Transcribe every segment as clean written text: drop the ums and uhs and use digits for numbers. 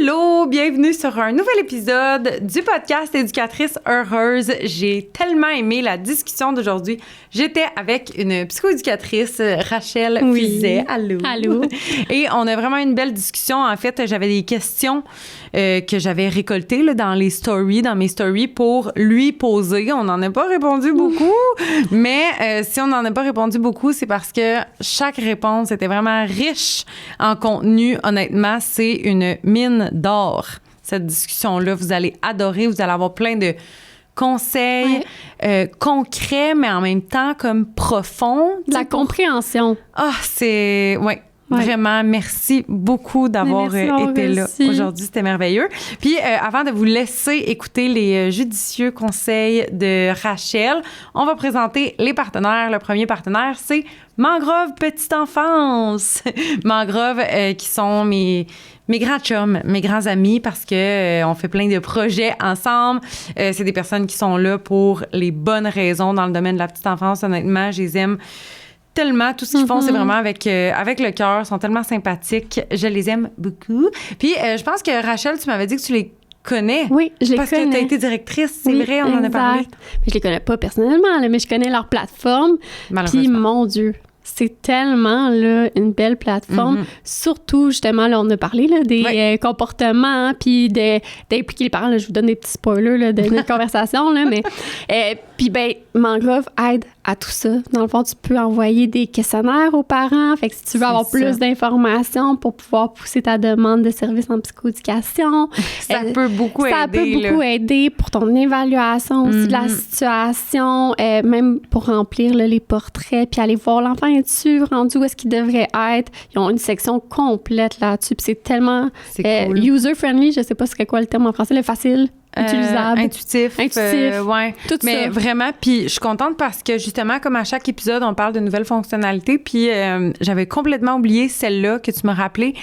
Allô, bienvenue sur un nouvel épisode du podcast Éducatrice heureuse. J'ai tellement aimé la discussion d'aujourd'hui. J'étais avec une psychoéducatrice, Rachel Fizet. Allô. Allô. Et on a vraiment une belle discussion. En fait, j'avais des questions que j'avais récoltées là, dans mes stories pour lui poser. On n'en a pas répondu beaucoup, mais si on n'en a pas répondu beaucoup, c'est parce que chaque réponse était vraiment riche en contenu. Honnêtement, c'est une mine d'or, cette discussion-là. Vous allez adorer, vous allez avoir plein de conseils concrets, mais en même temps comme profonds. De la compréhension. Ah, c'est... Ouais. Vraiment, merci beaucoup d'avoir été là aujourd'hui. C'était merveilleux. Puis, avant de vous laisser écouter les judicieux conseils de Rachel, on va présenter les partenaires. Le premier partenaire, c'est Mangrove Petite Enfance. Mangrove, qui sont mes grands chums, mes grands amis, parce que on fait plein de projets ensemble. C'est des personnes qui sont là pour les bonnes raisons dans le domaine de la petite enfance. Honnêtement, je les aime tellement. Tout ce qu'ils font, c'est vraiment avec le cœur. Ils sont tellement sympathiques. Je les aime beaucoup. Puis, je pense que Rachel, tu m'avais dit que tu les connais. Oui, je les connais. Parce que tu as été directrice, c'est vrai, on en a parlé. Mais je les connais pas personnellement, là, mais je connais leur plateforme. Puis, mon Dieu, c'est tellement là, une belle plateforme. Surtout, justement, là, on a parlé là, des comportements, puis d'impliquer les parents. Là, je vous donne des petits spoilers là, de notre conversation, là, mais puis, ben, Mangrove aide à tout ça. Dans le fond, tu peux envoyer des questionnaires aux parents. Fait que si tu veux avoir plus d'informations pour pouvoir pousser ta demande de service en psychoéducation, ça peut beaucoup aider. Ça peut beaucoup aider pour ton évaluation aussi de la situation, même pour remplir là, les portraits, puis aller voir l'enfant est-tu rendu où est-ce qu'il devrait être. Ils ont une section complète là-dessus, puis c'est tellement cool. user-friendly, je sais pas c'est quoi le terme en français, le facile. Utilisable. Intuitif. Ouais. Tout mais ça. Vraiment, puis je suis contente parce que justement, comme à chaque épisode, on parle de nouvelles fonctionnalités, puis j'avais complètement oublié celle-là que tu m'as rappelée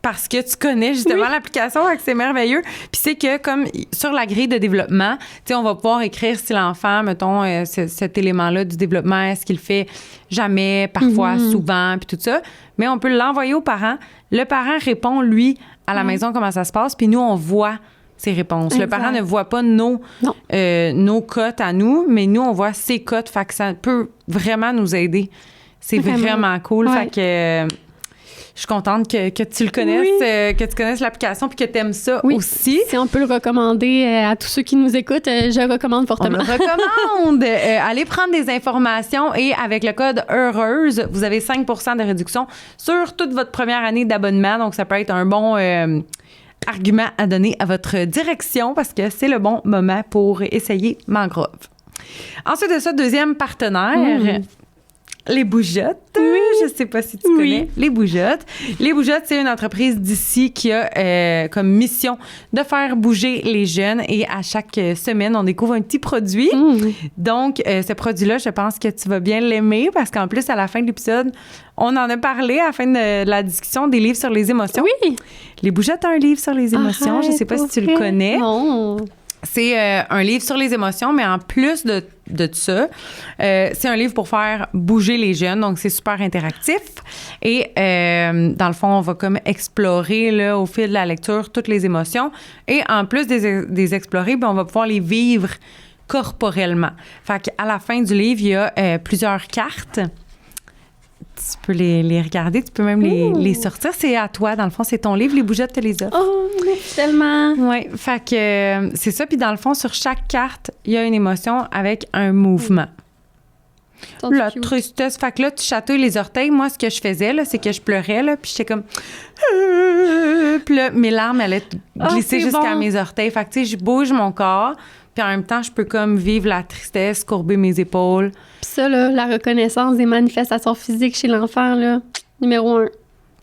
parce que tu connais justement l'application, que c'est merveilleux. Puis c'est que comme sur la grille de développement, tu sais, on va pouvoir écrire si l'enfant, mettons, cet élément-là du développement, est-ce qu'il le fait jamais, parfois, souvent, puis tout ça. Mais on peut l'envoyer aux parents. Le parent répond, lui, à la maison comment ça se passe, puis nous, on voit ses réponses. Exact. Le parent ne voit pas nos cotes à nous, mais nous, on voit ses cotes. Fait que ça peut vraiment nous aider. C'est vraiment cool. Fait que je suis contente que tu le connaisses, que tu connaisses l'application puis que tu aimes ça aussi. Si on peut le recommander à tous ceux qui nous écoutent, je recommande fortement. On le recommande. Allez prendre des informations et avec le code HEUREUSE, vous avez 5% de réduction sur toute votre première année d'abonnement. Donc, ça peut être un bon argument à donner à votre direction parce que c'est le bon moment pour essayer Mangrove. Ensuite de ça, deuxième partenaire, Les Bougeottes. Je sais pas si tu connais Les Bougeottes. Les Bougeottes, c'est une entreprise d'ici qui a comme mission de faire bouger les jeunes et à chaque semaine, on découvre un petit produit. Donc, ce produit-là, je pense que tu vas bien l'aimer parce qu'en plus, à la fin de l'épisode, on en a parlé à la fin de la discussion des livres sur les émotions. Oui. Les Bougeottes a un livre sur les émotions. Je sais pas si tu le connais. Non. C'est un livre sur les émotions, mais en plus de ça, c'est un livre pour faire bouger les jeunes. Donc, c'est super interactif. Et dans le fond, on va comme explorer là, au fil de la lecture toutes les émotions. Et en plus des explorer, ben, on va pouvoir les vivre corporellement. Fait qu'à la fin du livre, il y a plusieurs cartes. Tu peux les regarder, tu peux même les sortir. C'est à toi, dans le fond, c'est ton livre. Les Bougeottes te les offrent. Oh, merci tellement! Oui, fait que c'est ça. Puis dans le fond, sur chaque carte, il y a une émotion avec un mouvement. La tristesse. Fait que là, tu chatouilles les orteils. Moi, ce que je faisais, là, c'est que je pleurais, là, puis j'étais comme... Puis là, mes larmes allaient glisser jusqu'à mes orteils. Fait que, tu sais, je bouge mon corps, puis en même temps, je peux comme vivre la tristesse, courber mes épaules. Puis ça, là, la reconnaissance des manifestations physiques chez l'enfant, là, numéro 1.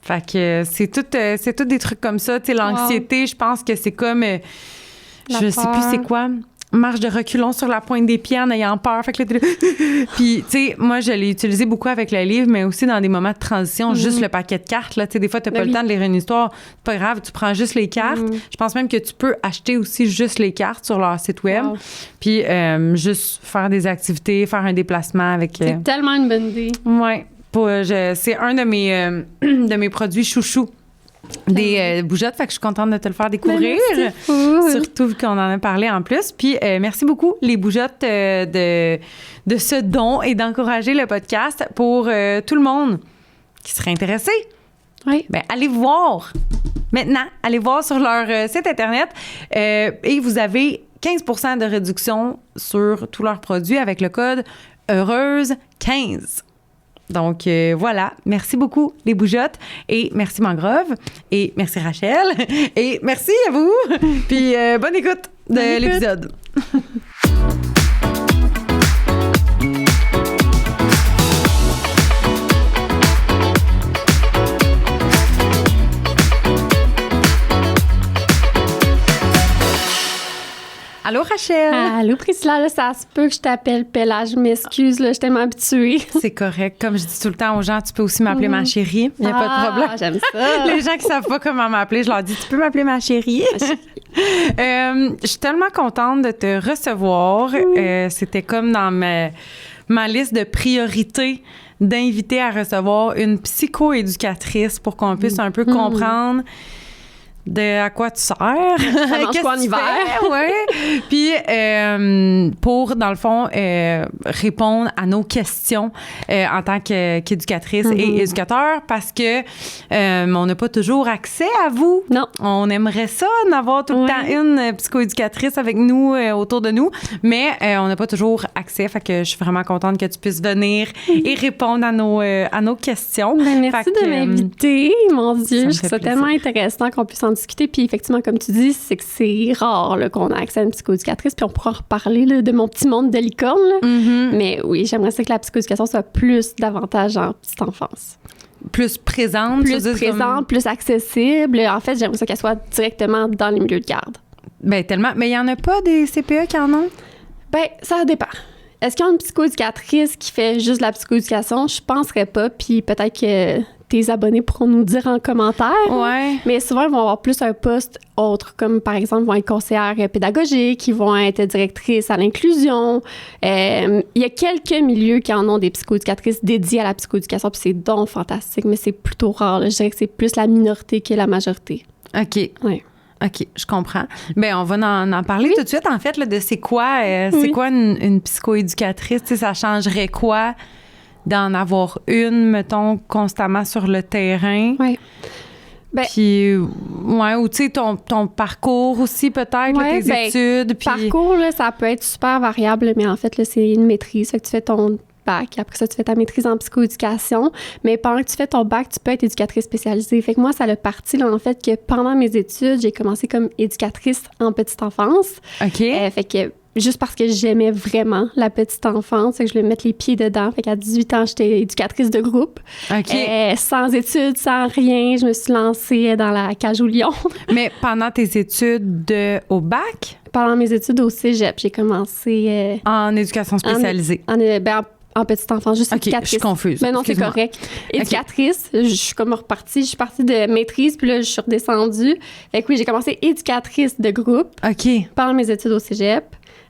Fait que c'est tout des trucs comme ça. Tu sais, l'anxiété, je pense que c'est comme... je sais plus c'est quoi... marche de reculons sur la pointe des pieds en ayant peur. Fait que là, puis, tu sais, moi, je l'ai utilisé beaucoup avec le livre, mais aussi dans des moments de transition, juste le paquet de cartes. Là, tu sais, des fois, tu n'as pas le temps de lire une histoire. C'est pas grave, tu prends juste les cartes. Je pense même que tu peux acheter aussi juste les cartes sur leur site web. Puis, juste faire des activités, faire un déplacement avec... C'est tellement une bonne idée. Oui. C'est un de mes produits chouchous Des bougeottes, fait que je suis contente de te le faire découvrir. Surtout qu'on en a parlé en plus. Puis merci beaucoup, les bougeottes, de ce don et d'encourager le podcast pour tout le monde qui serait intéressé. Oui. Ben, allez voir maintenant. Allez voir sur leur site Internet et vous avez 15% de réduction sur tous leurs produits avec le code Heureuse15. Donc, voilà. Merci beaucoup, les bougeottes. Et merci, Mangrove. Et merci, Rachel. Et merci à vous. Puis, bonne écoute de l'épisode. Allô, Rachel? Allô, Priscilla, là, ça se peut que je t'appelle Pella. Je m'excuse, là, je t'aime habituée. C'est correct. Comme je dis tout le temps aux gens, tu peux aussi m'appeler ma chérie. Il n'y a pas de problème. J'aime ça. Les gens qui ne savent pas comment m'appeler, je leur dis, tu peux m'appeler ma chérie. Je suis tellement contente de te recevoir. C'était comme dans ma liste de priorités d'inviter à recevoir une psychoéducatrice pour qu'on puisse un peu comprendre de à quoi tu sers. Ça mange quoi en hiver? Ouais. Puis, pour, dans le fond, répondre à nos questions en tant qu'éducatrice et éducateur, parce que on n'a pas toujours accès à vous. Non. On aimerait ça, d'avoir tout le temps une psychoéducatrice avec nous, autour de nous, mais on n'a pas toujours accès. Fait que je suis vraiment contente que tu puisses venir et répondre à nos questions. Ben, merci de m'inviter. Mon Dieu, je trouve ça tellement intéressant qu'on puisse en discuter. Puis effectivement, comme tu dis, c'est que c'est rare là, qu'on a accès à une psychoéducatrice. Puis on pourra en reparler là, de mon petit monde de licorne. Mais oui, j'aimerais ça que la psychoéducation soit davantage en petite enfance. Plus présente. Plus accessible. En fait, j'aimerais ça qu'elle soit directement dans les milieux de garde. Ben tellement. Mais il n'y en a pas des CPE qui en ont? Ben, ça dépend. Est-ce qu'il y a une psychoéducatrice qui fait juste la psychoéducation? Je penserais pas. Puis peut-être que tes abonnés pourront nous dire en commentaire. Ouais. Mais souvent, ils vont avoir plus un poste autre, comme par exemple, ils vont être conseillères pédagogiques, ils vont être directrices à l'inclusion. Il y a quelques milieux qui en ont des psychoéducatrices dédiées à la psychoéducation, puis c'est donc fantastique, mais c'est plutôt rare. Là. Je dirais que c'est plus la minorité que la majorité. OK. Oui. OK, je comprends. Bien, on va en parler tout de suite, en fait, là, de c'est quoi une psychoéducatrice? Tu sais, ça changerait quoi d'en avoir une, mettons, constamment sur le terrain? Oui. Ben, puis, ouais, ou tu sais, ton parcours aussi, peut-être, là, tes études. Puis parcours, là, ça peut être super variable, mais en fait, là, c'est une maîtrise. Fait que tu fais ton bac, après ça, tu fais ta maîtrise en psychoéducation. Mais pendant que tu fais ton bac, tu peux être éducatrice spécialisée. Fait que moi, ça a parti, là, en fait, que pendant mes études, j'ai commencé comme éducatrice en petite enfance. OK. Fait que juste parce que j'aimais vraiment la petite enfance, fait que je voulais mettre les pieds dedans. Fait qu'à 18 ans, j'étais éducatrice de groupe. OK. Sans études, sans rien, je me suis lancée dans la cage au lion. Mais pendant tes études au bac? Pendant mes études au cégep, j'ai commencé... en éducation spécialisée? En petite enfance, juste éducatrice. Je suis confuse. Mais non, c'est correct. Éducatrice, je suis comme repartie. Je suis partie de maîtrise, puis là, je suis redescendue. Fait que oui, j'ai commencé éducatrice de groupe. OK. Pendant mes études au cégep.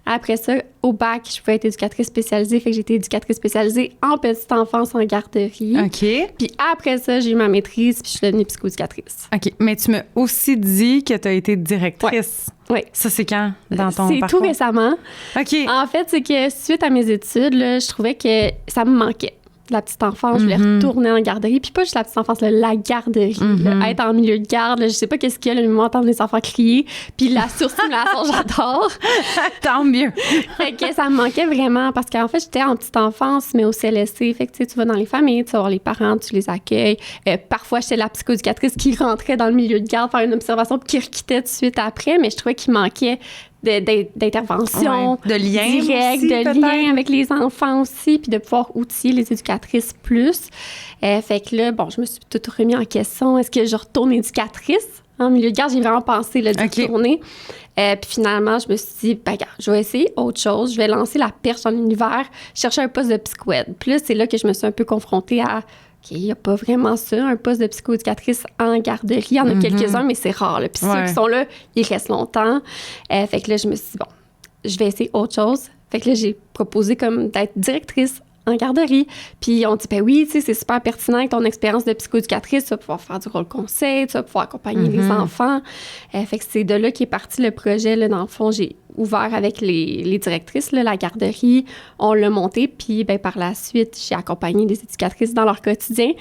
Après ça, au bac, je pouvais être éducatrice spécialisée. Fait que j'ai été éducatrice spécialisée en petite enfance en garderie. OK. Puis après ça, j'ai eu ma maîtrise, puis je suis devenue psychoéducatrice. OK. Mais tu m'as aussi dit que tu as été directrice. Oui. Ça, c'est quand dans ton parcours? C'est tout récemment. OK. En fait, c'est que suite à mes études, là, je trouvais que ça me manquait. La petite enfance, je voulais retourner en garderie. Puis pas juste la petite enfance, là, la garderie. Là, être en milieu de garde, là, je sais pas qu'est-ce qu'il y a, là, mais moi, entendre les enfants crier. Puis la surstimulation, j'adore. Tant mieux. Fait que ça me manquait vraiment parce qu'en fait, j'étais en petite enfance, mais au CLSC. Fait que tu vas dans les familles, tu vas voir les parents, tu les accueilles. Parfois, j'étais la psychoéducatrice qui rentrait dans le milieu de garde faire une observation puis qui requittait tout de suite après. Mais je trouvais qu'il manquait d'intervention, de lien direct, aussi, de lien avec les enfants aussi, puis de pouvoir outiller les éducatrices plus. Fait que là, bon, je me suis tout remis en question. Est-ce que je retourne éducatrice en milieu de garde? J'ai vraiment pensé d'y retourner. Puis finalement, je me suis dit, ben, regarde, je vais essayer autre chose. Je vais lancer la perche dans l'univers, chercher un poste de psychoède. Puis là, c'est là que je me suis un peu confrontée à OK, il n'y a pas vraiment ça, un poste de psychoéducatrice en garderie. Il y en a quelques-uns, mais c'est rare. Là. Puis ceux qui sont là, ils restent longtemps. Fait que là, je me suis dit, bon, je vais essayer autre chose. Fait que là, j'ai proposé comme d'être directrice en garderie. Puis on dit, ben oui, tu sais, c'est super pertinent avec ton expérience de psychoéducatrice, tu vas pouvoir faire du rôle conseil, tu vas pouvoir accompagner les enfants. Fait que c'est de là qu'est parti le projet, là, dans le fond, j'ai ouvert avec les directrices, là, la garderie, on l'a monté, puis ben, par la suite, j'ai accompagné les éducatrices dans leur quotidien.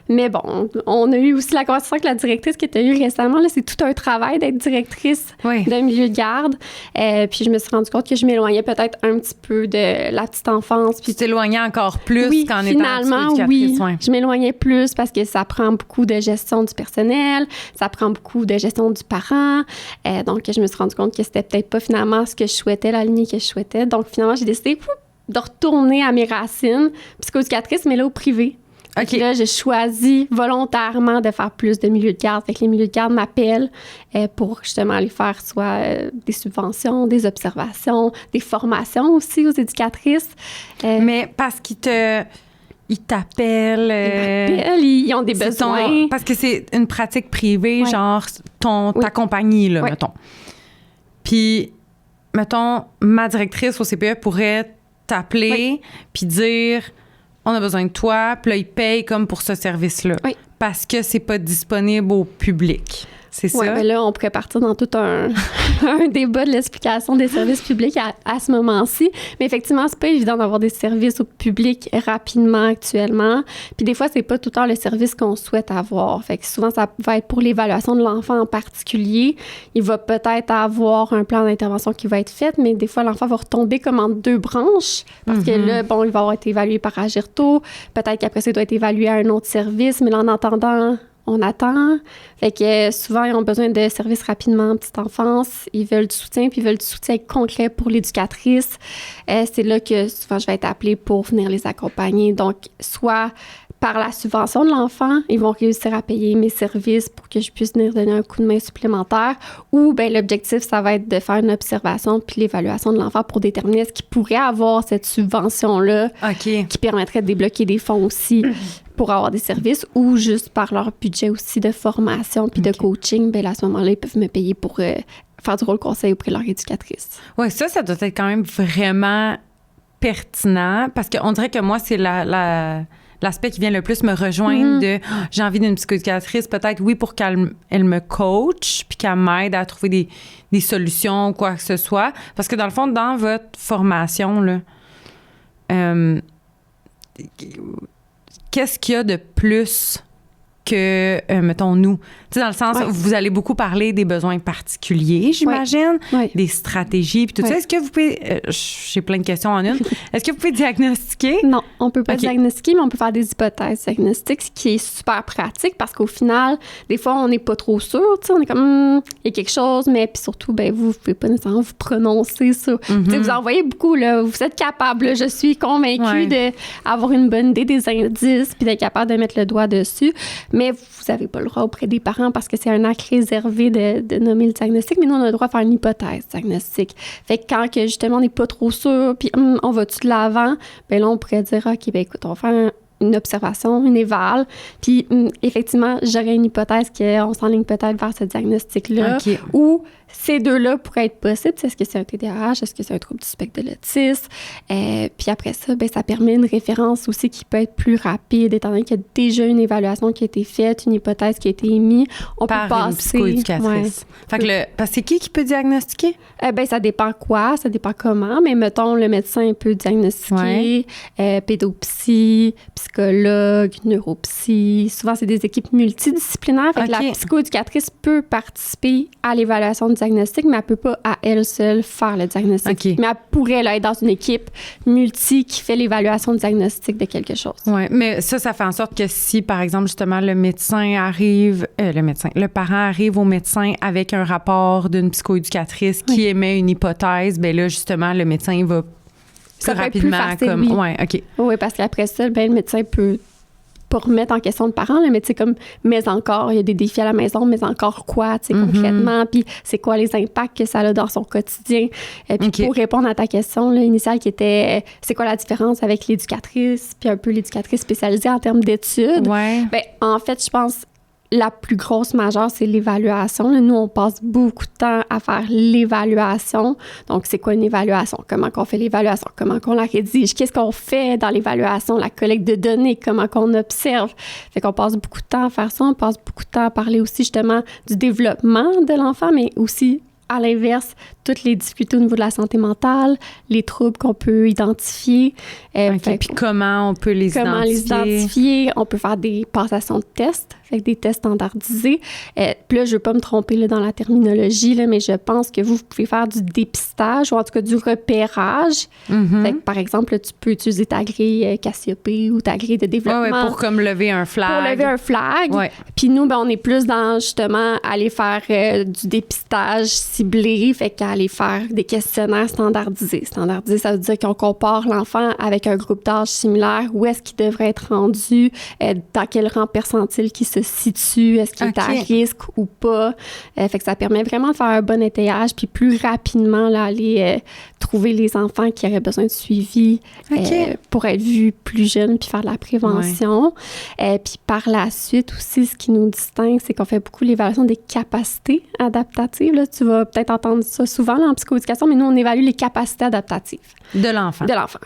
Mais bon, on a eu aussi la conversation avec la directrice que tu as eue récemment, là, c'est tout un travail d'être directrice d'un milieu de garde. Puis je me suis rendu compte que je m'éloignais peut-être un petit peu de la petite enfance. Puis tu t'éloignais encore plus qu'en étant finalement, psychoéducatrice. Oui, je m'éloignais plus parce que ça prend beaucoup de gestion du personnel, ça prend beaucoup de gestion du parent. Donc, je me suis rendu compte que c'était peut-être pas finalement ce que je souhaitais, la lignée que je souhaitais. Donc, finalement, j'ai décidé de retourner à mes racines, psychoéducatrice, mais là, au privé. Okay. Là, j'ai choisi volontairement de faire plus de milieux de garde. Fait que les milieux de garde m'appellent pour justement aller faire soit des subventions, des observations, des formations aussi aux éducatrices. Mais parce qu'ils t'appellent. Ils ont des besoins. Parce que c'est une pratique privée, genre ta compagnie, là, mettons. Puis, mettons, ma directrice au CPE pourrait t'appeler puis dire on a besoin de toi, puis là, ils payent comme pour ce service-là. Oui. Parce que c'est pas disponible au public. C'est ça? Oui, mais là, on pourrait partir dans tout un débat de l'explication des services publics à ce moment-ci. Mais effectivement, c'est pas évident d'avoir des services au public rapidement actuellement. Puis des fois, c'est pas tout le temps le service qu'on souhaite avoir. Fait que souvent, ça va être pour l'évaluation de l'enfant en particulier. Il va peut-être avoir un plan d'intervention qui va être fait, mais des fois, l'enfant va retomber comme entre deux branches. Parce que là, bon, il va avoir été évalué par Agirto. Peut-être qu'après ça, il doit être évalué à un autre service. Mais là, en attendant, on attend. Fait que souvent, ils ont besoin de services rapidement en petite enfance. Ils veulent du soutien, puis ils veulent du soutien concret pour l'éducatrice. C'est là que souvent, je vais être appelée pour venir les accompagner. Donc, soit par la subvention de l'enfant, ils vont réussir à payer mes services pour que je puisse venir donner un coup de main supplémentaire. Ou bien l'objectif, ça va être de faire une observation puis l'évaluation de l'enfant pour déterminer est-ce qu'il pourrait avoir cette subvention-là qui permettrait de débloquer des fonds aussi pour avoir des services, ou juste par leur budget aussi de formation puis de coaching, bien à ce moment-là, ils peuvent me payer pour faire du rôle conseil auprès de leur éducatrice. Oui, ça doit être quand même vraiment pertinent, parce qu'on dirait que moi, c'est l'aspect qui vient le plus me rejoindre de j'ai envie d'une psychoéducatrice, peut-être, oui, pour qu'elle me coach puis qu'elle m'aide à trouver des solutions ou quoi que ce soit. Parce que dans le fond, dans votre formation, là, qu'est-ce qu'il y a de plus que, mettons, nous? Tu sais, dans le sens, vous allez beaucoup parler des besoins particuliers, j'imagine, des stratégies, puis tout ça. Est-ce que vous pouvez... j'ai plein de questions en une. Est-ce que vous pouvez diagnostiquer? Non, on peut pas diagnostiquer, mais on peut faire des hypothèses diagnostiques, ce qui est super pratique, parce qu'au final, des fois, on n'est pas trop sûr, tu sais, on est comme, il y a quelque chose, mais puis surtout, ben vous pouvez pas nécessairement vous prononcer sur... Tu sais, vous en voyez beaucoup, là, vous êtes capable, là, je suis convaincue d'avoir une bonne idée des indices, puis d'être capable de mettre le doigt dessus. Mais vous n'avez pas le droit auprès des parents parce que c'est un acte réservé de nommer le diagnostic. Mais nous, on a le droit de faire une hypothèse diagnostique. Fait que quand que, justement, on n'est pas trop sûr, puis on va-tu de l'avant, bien là, on pourrait dire, OK, bien écoute, on va faire une observation, une éval. Puis effectivement, j'aurais une hypothèse qu'on s'enligne peut-être vers ce diagnostic-là. Ou ces deux-là pourraient être possibles. Est-ce que c'est un TDAH? Est-ce que c'est un trouble du spectre de l'autisme? Puis après ça, bien, ça permet une référence aussi qui peut être plus rapide, étant donné qu'il y a déjà une évaluation qui a été faite, une hypothèse qui a été émise. On par peut passer. Une psychoéducatrice. Fait que c'est qui peut diagnostiquer? Ben, ça dépend quoi, ça dépend comment, mais mettons, le médecin peut diagnostiquer, pédopsie, psychologue, neuropsy. Souvent, c'est des équipes multidisciplinaires. Fait que la psychoéducatrice peut participer à l'évaluation du diagnostic, mais elle peut pas à elle seule faire le diagnostic. Mais elle pourrait là, être dans une équipe multi qui fait l'évaluation du diagnostic de quelque chose. Oui, mais ça fait en sorte que si, par exemple, justement, le parent arrive au médecin avec un rapport d'une psychoéducatrice qui émet une hypothèse, bien là, justement, le médecin va plus rapidement. Oui, parce qu'après ça, ben, le médecin peut pas remettre en question le parent, là, mais tu sais, comme, mais encore, il y a des défis à la maison, mais encore quoi, tu sais, concrètement, puis c'est quoi les impacts que ça a dans son quotidien. Puis pour répondre à ta question là, initiale qui était, c'est quoi la différence avec l'éducatrice, puis un peu l'éducatrice spécialisée en termes d'études, ben, en fait, je pense, la plus grosse majeure, c'est l'évaluation. Nous, on passe beaucoup de temps à faire l'évaluation. Donc, c'est quoi une évaluation? Comment qu'on fait l'évaluation? Comment qu'on la rédige? Qu'est-ce qu'on fait dans l'évaluation? La collecte de données? Comment qu'on observe? Fait qu'on passe beaucoup de temps à faire ça. On passe beaucoup de temps à parler aussi, justement, du développement de l'enfant, mais aussi, à l'inverse, toutes les difficultés au niveau de la santé mentale, les troubles qu'on peut identifier. Puis comment on peut les identifier? On peut faire des passations de tests, fait que des tests standardisés. Puis là, je ne veux pas me tromper là, dans la terminologie, là, mais je pense que vous pouvez faire du dépistage ou en tout cas du repérage. Fait que, par exemple, là, tu peux utiliser ta grille Cassiope ou ta grille de développement. Pour comme lever un flag. Pour lever un flag. Ouais. Puis nous, on est plus dans, justement, aller faire du dépistage ciblé, fait qu'aller faire des questionnaires standardisés. Standardisé, ça veut dire qu'on compare l'enfant avec un groupe d'âge similaire, où est-ce qu'il devrait être rendu, dans quel rang percentile qu'il se situe, est-ce qu'il est à risque ou pas. Fait que ça permet vraiment de faire un bon étayage, puis plus rapidement, là, aller trouver les enfants qui auraient besoin de suivi pour être vus plus jeunes, puis faire de la prévention. Puis par la suite aussi, ce qui nous distingue, c'est qu'on fait beaucoup l'évaluation des capacités adaptatives. Là, tu vas peut-être entendre ça souvent là, en psychoéducation, mais nous, on évalue les capacités adaptatives. De l'enfant. De l'enfant.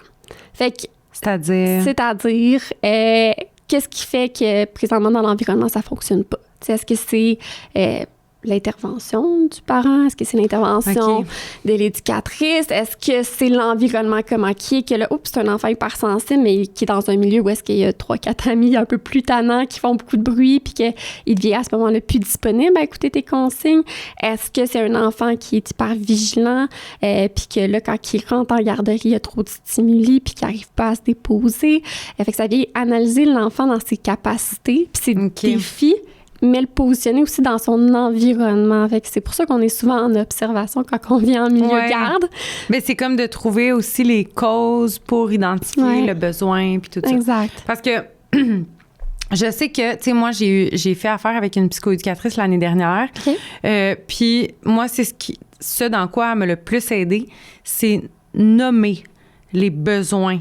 Fait que... C'est-à-dire, qu'est-ce qui fait que présentement dans l'environnement, ça fonctionne pas? T'sais, est-ce que c'est l'intervention du parent? Est-ce que c'est l'intervention de l'éducatrice? Est-ce que c'est l'environnement comment qui est? Que là, c'est un enfant hypersensible, mais qui est dans un milieu où est-ce qu'il y a 3-4 amis un peu plus tannants qui font beaucoup de bruit puis qu'il devient à ce moment-là plus disponible à écouter tes consignes? Est-ce que c'est un enfant qui est hyper vigilant puis que là, quand il rentre en garderie, il y a trop de stimuli puis qu'il n'arrive pas à se déposer? Fait que ça vient analyser l'enfant dans ses capacités puis ses défis, mais le positionner aussi dans son environnement. Fait que c'est pour ça qu'on est souvent en observation quand on vient en milieu garde. Mais c'est comme de trouver aussi les causes pour identifier le besoin puis tout ça. Exact. Parce que je sais que, tu sais, moi, j'ai fait affaire avec une psychoéducatrice l'année dernière. Puis moi, c'est ce dans quoi elle m'a le plus aidé, c'est nommer les besoins.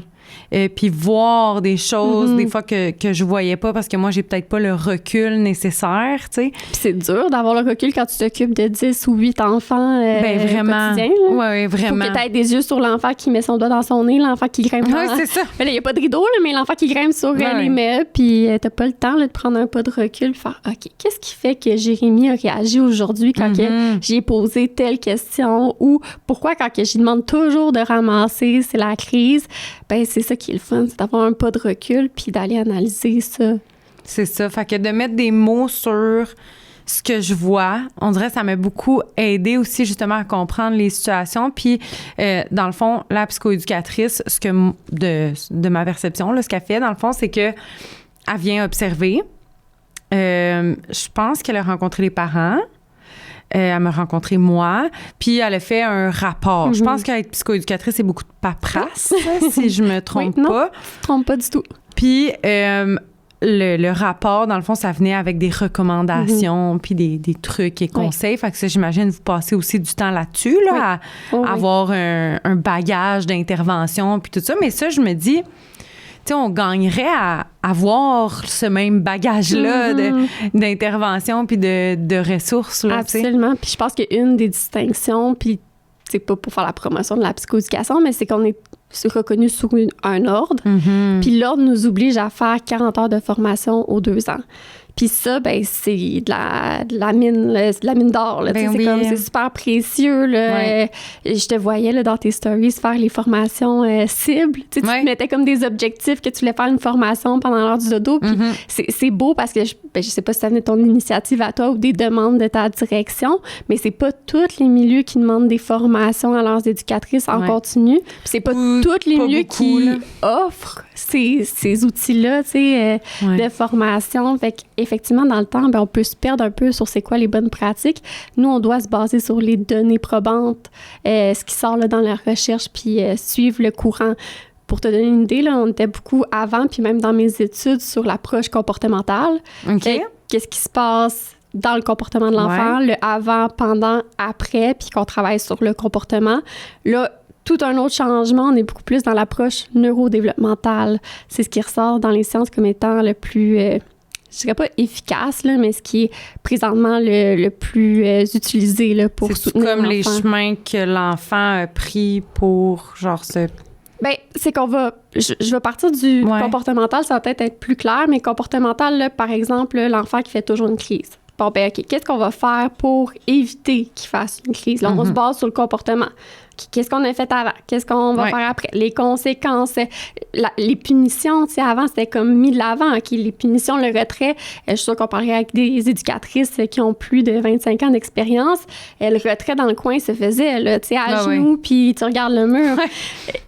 Puis voir des choses des fois que je voyais pas parce que moi j'ai peut-être pas le recul nécessaire, tu sais. Puis c'est dur d'avoir le recul quand tu t'occupes de 10 ou 8 enfants vraiment. Au quotidien. Oui, vraiment. Faut que tu aies des yeux sur l'enfant qui met son doigt dans son nez, l'enfant qui grimpe. Oui, c'est ça. Mais là, il y a pas de rideau, là, mais l'enfant qui grimpe sur les meubles, puis t'as pas le temps là, de prendre un pas de recul, faire OK, qu'est-ce qui fait que Jérémy a réagi aujourd'hui quand j'ai posé telle question, ou pourquoi quand que j'y demande toujours de ramasser, c'est la crise? Ben c'est ça qui est le fun, c'est d'avoir un pas de recul puis d'aller analyser ça. C'est ça. Fait que de mettre des mots sur ce que je vois, on dirait que ça m'a beaucoup aidé aussi justement à comprendre les situations. Puis, dans le fond, la psychoéducatrice, de ma perception, là, ce qu'elle fait, dans le fond, c'est que elle vient observer. Je pense qu'elle a rencontré les parents. Elle m'a rencontré moi, puis elle a fait un rapport. Je pense qu'être psychoéducatrice, c'est beaucoup de paperasse, si je me trompe pas. Non, tu te trompes pas du tout. Puis le rapport, dans le fond, ça venait avec des recommandations, puis des trucs et conseils. Fait que ça, j'imagine, vous passez aussi du temps là-dessus, là, à avoir un bagage d'intervention, puis tout ça. Mais ça, je me dis... Tu sais, on gagnerait à avoir ce même bagage-là d'intervention puis de ressources. Là, absolument. Puis je pense qu'une des distinctions, puis c'est pas pour faire la promotion de la psychoéducation, mais c'est qu'on est reconnu sur un ordre. Puis l'ordre nous oblige à faire 40 heures de formation aux 2 ans. Puis ça, ben c'est de la mine, là, c'est de la mine d'or. Là, c'est super précieux. Là. Je te voyais là, dans tes stories faire les formations cibles. Tu te mettais comme des objectifs que tu voulais faire une formation pendant l'heure du dodo. Puis c'est beau parce que je sais pas si ça venait de ton initiative à toi ou des demandes de ta direction, mais c'est pas tous les milieux qui demandent des formations à leurs éducatrices en continu. Puis c'est pas tous les milieux qui offrent ces outils-là de formation. Fait qu'effectivement, dans le temps, ben, on peut se perdre un peu sur c'est quoi les bonnes pratiques. Nous, on doit se baser sur les données probantes, ce qui sort là, dans la recherche, puis suivre le courant. Pour te donner une idée, là, on était beaucoup avant, puis même dans mes études, sur l'approche comportementale. Qu'est-ce qui se passe dans le comportement de l'enfant, le avant, pendant, après, puis qu'on travaille sur le comportement. Là, tout un autre changement, on est beaucoup plus dans l'approche neurodéveloppementale. C'est ce qui ressort dans les sciences comme étant le plus je dirais pas efficace, là, mais ce qui est présentement le plus utilisé là, pour soutenir l'enfant. C'est comme les chemins que l'enfant a pris pour, genre, se... Bien, c'est qu'on va... Je vais partir du comportemental, ça va peut-être être plus clair, mais comportemental, là, par exemple, là, l'enfant qui fait toujours une crise. Bon, ben OK, qu'est-ce qu'on va faire pour éviter qu'il fasse une crise? Là, on se base sur le comportement. Qu'est-ce qu'on a fait avant? Qu'est-ce qu'on va faire après? Les conséquences, les punitions, tu sais, avant, c'était comme mis de l'avant. OK, les punitions, le retrait, je suis sûre qu'on parlerait avec des éducatrices qui ont plus de 25 ans d'expérience. Le retrait dans le coin se faisait, là, tu sais, à genoux, puis tu regardes le mur.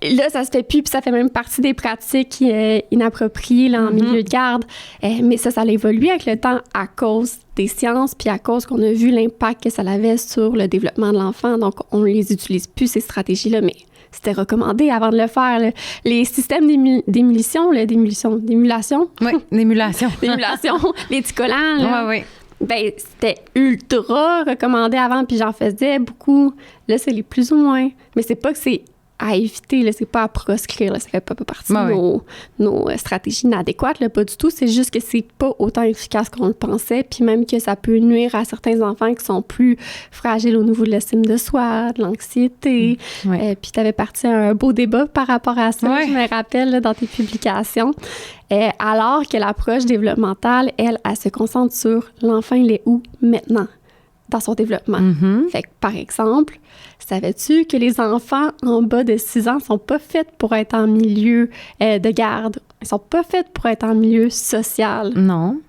Là, ça se fait plus, puis ça fait même partie des pratiques inappropriées là, en milieu de garde. Mais ça a évolué avec le temps à cause des sciences, puis à cause qu'on a vu l'impact que ça avait sur le développement de l'enfant. Donc, on ne les utilise plus, ces stratégies-là, mais c'était recommandé avant de le faire. Là. Les systèmes d'émulation, d'émulation. Oui, d'émulation. D'émulation, les petits collants, ben, c'était ultra recommandé avant, puis j'en faisais beaucoup. Là, c'est les plus ou moins. Mais c'est pas que c'est à éviter, là, c'est pas à proscrire, là, ça fait pas partie de nos stratégies inadéquates, là, pas du tout, c'est juste que c'est pas autant efficace qu'on le pensait, puis même que ça peut nuire à certains enfants qui sont plus fragiles au niveau de l'estime de soi, de l'anxiété, puis t'avais parti à un beau débat par rapport à ça, je me rappelle, là, dans tes publications, alors que l'approche développementale, elle se concentre sur l'enfant, il est où maintenant dans son développement. Fait que, par exemple, savais-tu que les enfants en bas de 6 ans sont pas faits pour être en milieu de garde? Ils sont pas faits pour être en milieu social. Non.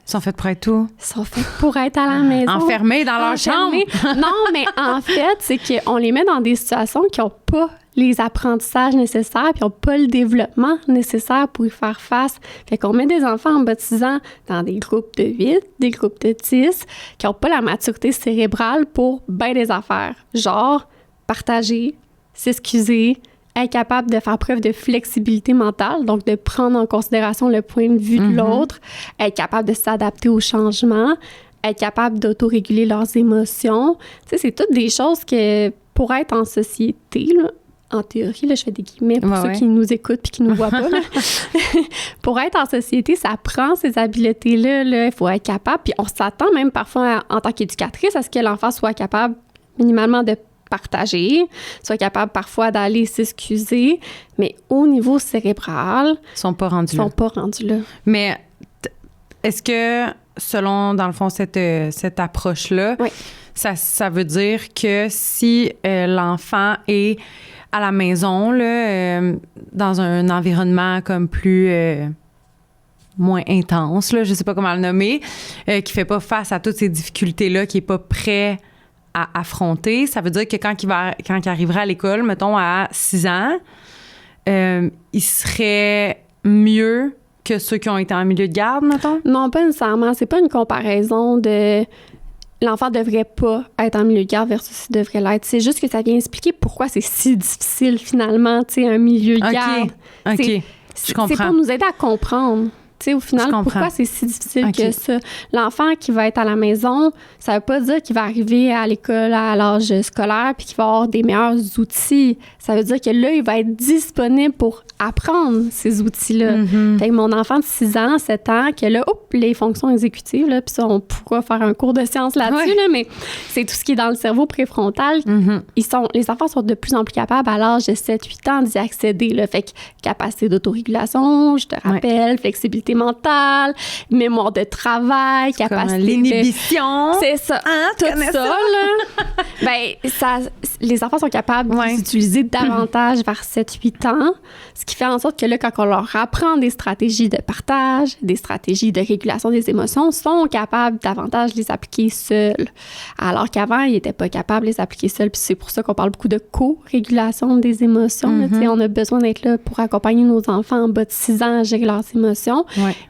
Ils sont faits pour être où? Ils sont faits pour être à la maison. Enfermés dans leur chambre. Non, mais en fait, c'est qu'on les met dans des situations qui n'ont pas les apprentissages nécessaires puis n'ont pas le développement nécessaire pour y faire face. Fait qu'on met des enfants en bas de 6 ans dans des groupes de 8, des groupes de 10 qui n'ont pas la maturité cérébrale pour bien des affaires. Genre, partager, s'excuser, être capable de faire preuve de flexibilité mentale, donc de prendre en considération le point de vue de l'autre, être capable de s'adapter au changement, être capable d'autoréguler leurs émotions. Tu sais, c'est toutes des choses que, pour être en société, là, en théorie, là, je fais des guillemets pour ceux qui nous écoutent puis qui nous voient pas, là. Pour être en société, ça prend ces habiletés-là. Il faut être capable. Puis on s'attend même parfois, en tant qu'éducatrice, à ce que l'enfant soit capable minimalement de partager, soit capable parfois d'aller s'excuser, mais au niveau cérébral... Ils sont pas rendus là. Mais est-ce que, selon, dans le fond, cette approche-là, ça veut dire que si l'enfant est à la maison, là, dans un environnement comme plus... moins intense, là, je sais pas comment le nommer, qui fait pas face à toutes ces difficultés-là, qui est pas prêt à affronter, ça veut dire que quand il arrivera à l'école, mettons à 6 ans, il serait mieux que ceux qui ont été en milieu de garde, mettons? Non, pas nécessairement. C'est pas une comparaison de... L'enfant devrait pas être en milieu de garde versus il devrait l'être. C'est juste que ça vient expliquer pourquoi c'est si difficile, finalement, tu sais, un milieu de garde. OK, je comprends. C'est pour nous aider à comprendre. Tu sais, au final, pourquoi c'est si difficile que ça? L'enfant qui va être à la maison, ça veut pas dire qu'il va arriver à l'école à l'âge scolaire puis qu'il va avoir des meilleurs outils. Ça veut dire que là, il va être disponible pour apprendre ces outils-là. Fait que mon enfant de 6 ans, 7 ans, que là, les fonctions exécutives, là, puis ça, on pourra faire un cours de sciences là-dessus, là, mais c'est tout ce qui est dans le cerveau préfrontal. Les enfants sont de plus en plus capables à l'âge de 7-8 ans d'y accéder. Là. Fait que capacité d'autorégulation, je te rappelle, flexibilité mentale, mémoire de travail, capacité l'inhibition. C'est ça. Tout ça, là. Ben, les enfants sont capables d'utiliser davantage vers 7-8 ans, ce qui fait en sorte que là, quand on leur apprend des stratégies de partage, des stratégies de régulation des émotions, sont capables davantage de les appliquer seuls. Alors qu'avant, ils n'étaient pas capables de les appliquer seuls. Puis c'est pour ça qu'on parle beaucoup de co-régulation des émotions. Là, on a besoin d'être là pour accompagner nos enfants en bas de 6 ans à gérer leurs émotions.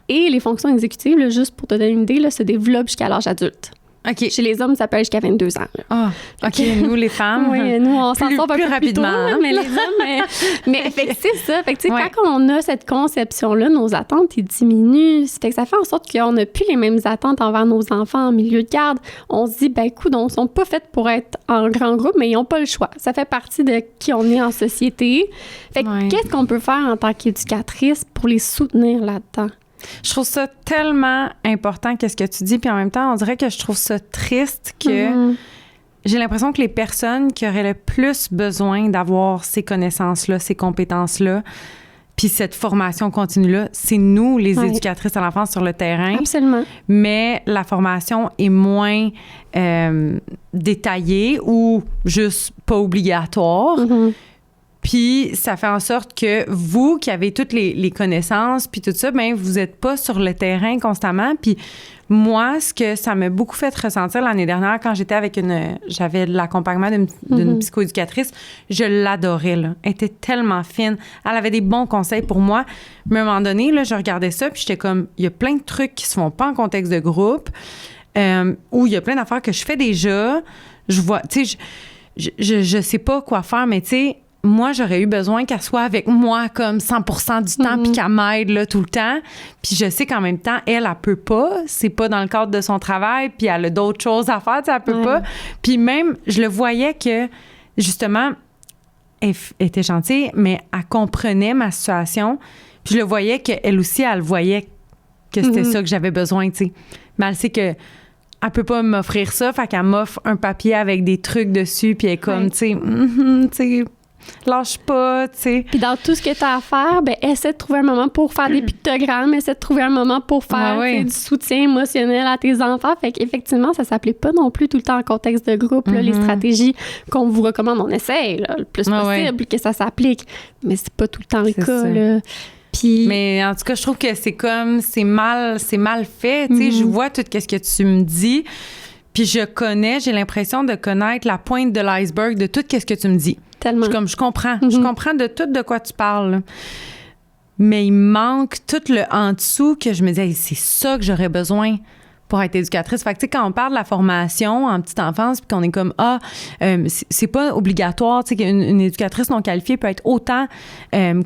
Et les fonctions exécutives, là, juste pour te donner une idée, là, se développent jusqu'à l'âge adulte. OK. Chez les hommes, ça peut aller jusqu'à 22 ans. Ah, OK. Nous, les femmes. Oui, nous, on s'en sort un peu plus rapidement. Tôt, là, mais les hommes... mais fait que c'est ça. Fait que, tu sais, quand on a cette conception-là, nos attentes, ils diminuent. Fait que ça fait en sorte qu'on n'a plus les mêmes attentes envers nos enfants en milieu de garde. On se dit, ben, écoute, ils sont pas faits pour être en grand groupe, mais ils n'ont pas le choix. Ça fait partie de qui on est en société. Fait que qu'est-ce qu'on peut faire en tant qu'éducatrice pour les soutenir là-dedans? Je trouve ça tellement important, qu'est-ce que tu dis, puis en même temps, on dirait que je trouve ça triste que j'ai l'impression que les personnes qui auraient le plus besoin d'avoir ces connaissances-là, ces compétences-là, puis cette formation continue-là, c'est nous, les éducatrices à l'enfance sur le terrain. Absolument. Mais la formation est moins détaillée ou juste pas obligatoire. Puis ça fait en sorte que vous, qui avez toutes les connaissances, puis tout ça, bien, vous n'êtes pas sur le terrain constamment. Puis moi, ce que ça m'a beaucoup fait ressentir l'année dernière, quand j'étais avec j'avais l'accompagnement d'une psychoéducatrice, je l'adorais, là. Elle était tellement fine. Elle avait des bons conseils pour moi. Mais à un moment donné, là, je regardais ça, puis j'étais comme, il y a plein de trucs qui se font pas en contexte de groupe, où il y a plein d'affaires que je fais déjà. Je vois, tu sais, je sais pas quoi faire, mais tu sais, moi, j'aurais eu besoin qu'elle soit avec moi comme 100% du temps puis qu'elle m'aide là, tout le temps. Puis je sais qu'en même temps, elle peut pas. C'est pas dans le cadre de son travail puis elle a d'autres choses à faire, tu sais, elle peut pas. Puis même, je le voyais que, justement, elle était gentille, mais elle comprenait ma situation. Puis je le voyais qu'elle aussi, elle voyait que c'était ça que j'avais besoin, tu sais. Mais elle sait que elle peut pas m'offrir ça, fait qu'elle m'offre un papier avec des trucs dessus puis elle est comme, tu sais, lâche pas, tu sais. Puis dans tout ce que tu as à faire, ben essaie de trouver un moment pour faire des pictogrammes, essaie de trouver un moment pour faire du soutien émotionnel à tes enfants. Fait qu'effectivement, ça s'applique pas non plus tout le temps en contexte de groupe. Là, les stratégies qu'on vous recommande, on essaie là, le plus possible que ça s'applique. Mais c'est pas tout le temps le cas, là. Puis... Mais en tout cas, je trouve que c'est comme, c'est mal fait. Tu sais, je vois tout ce que tu me dis. Puis j'ai l'impression de connaître la pointe de l'iceberg de tout ce que tu me dis. Tellement. Je comprends. Je comprends de tout de quoi tu parles. Là. Mais il manque tout le en dessous que je me disais, c'est ça que j'aurais besoin pour être éducatrice. Fait que, tu sais, quand on parle de la formation en petite enfance, puis qu'on est comme, c'est pas obligatoire, tu sais, qu'une éducatrice non qualifiée peut être autant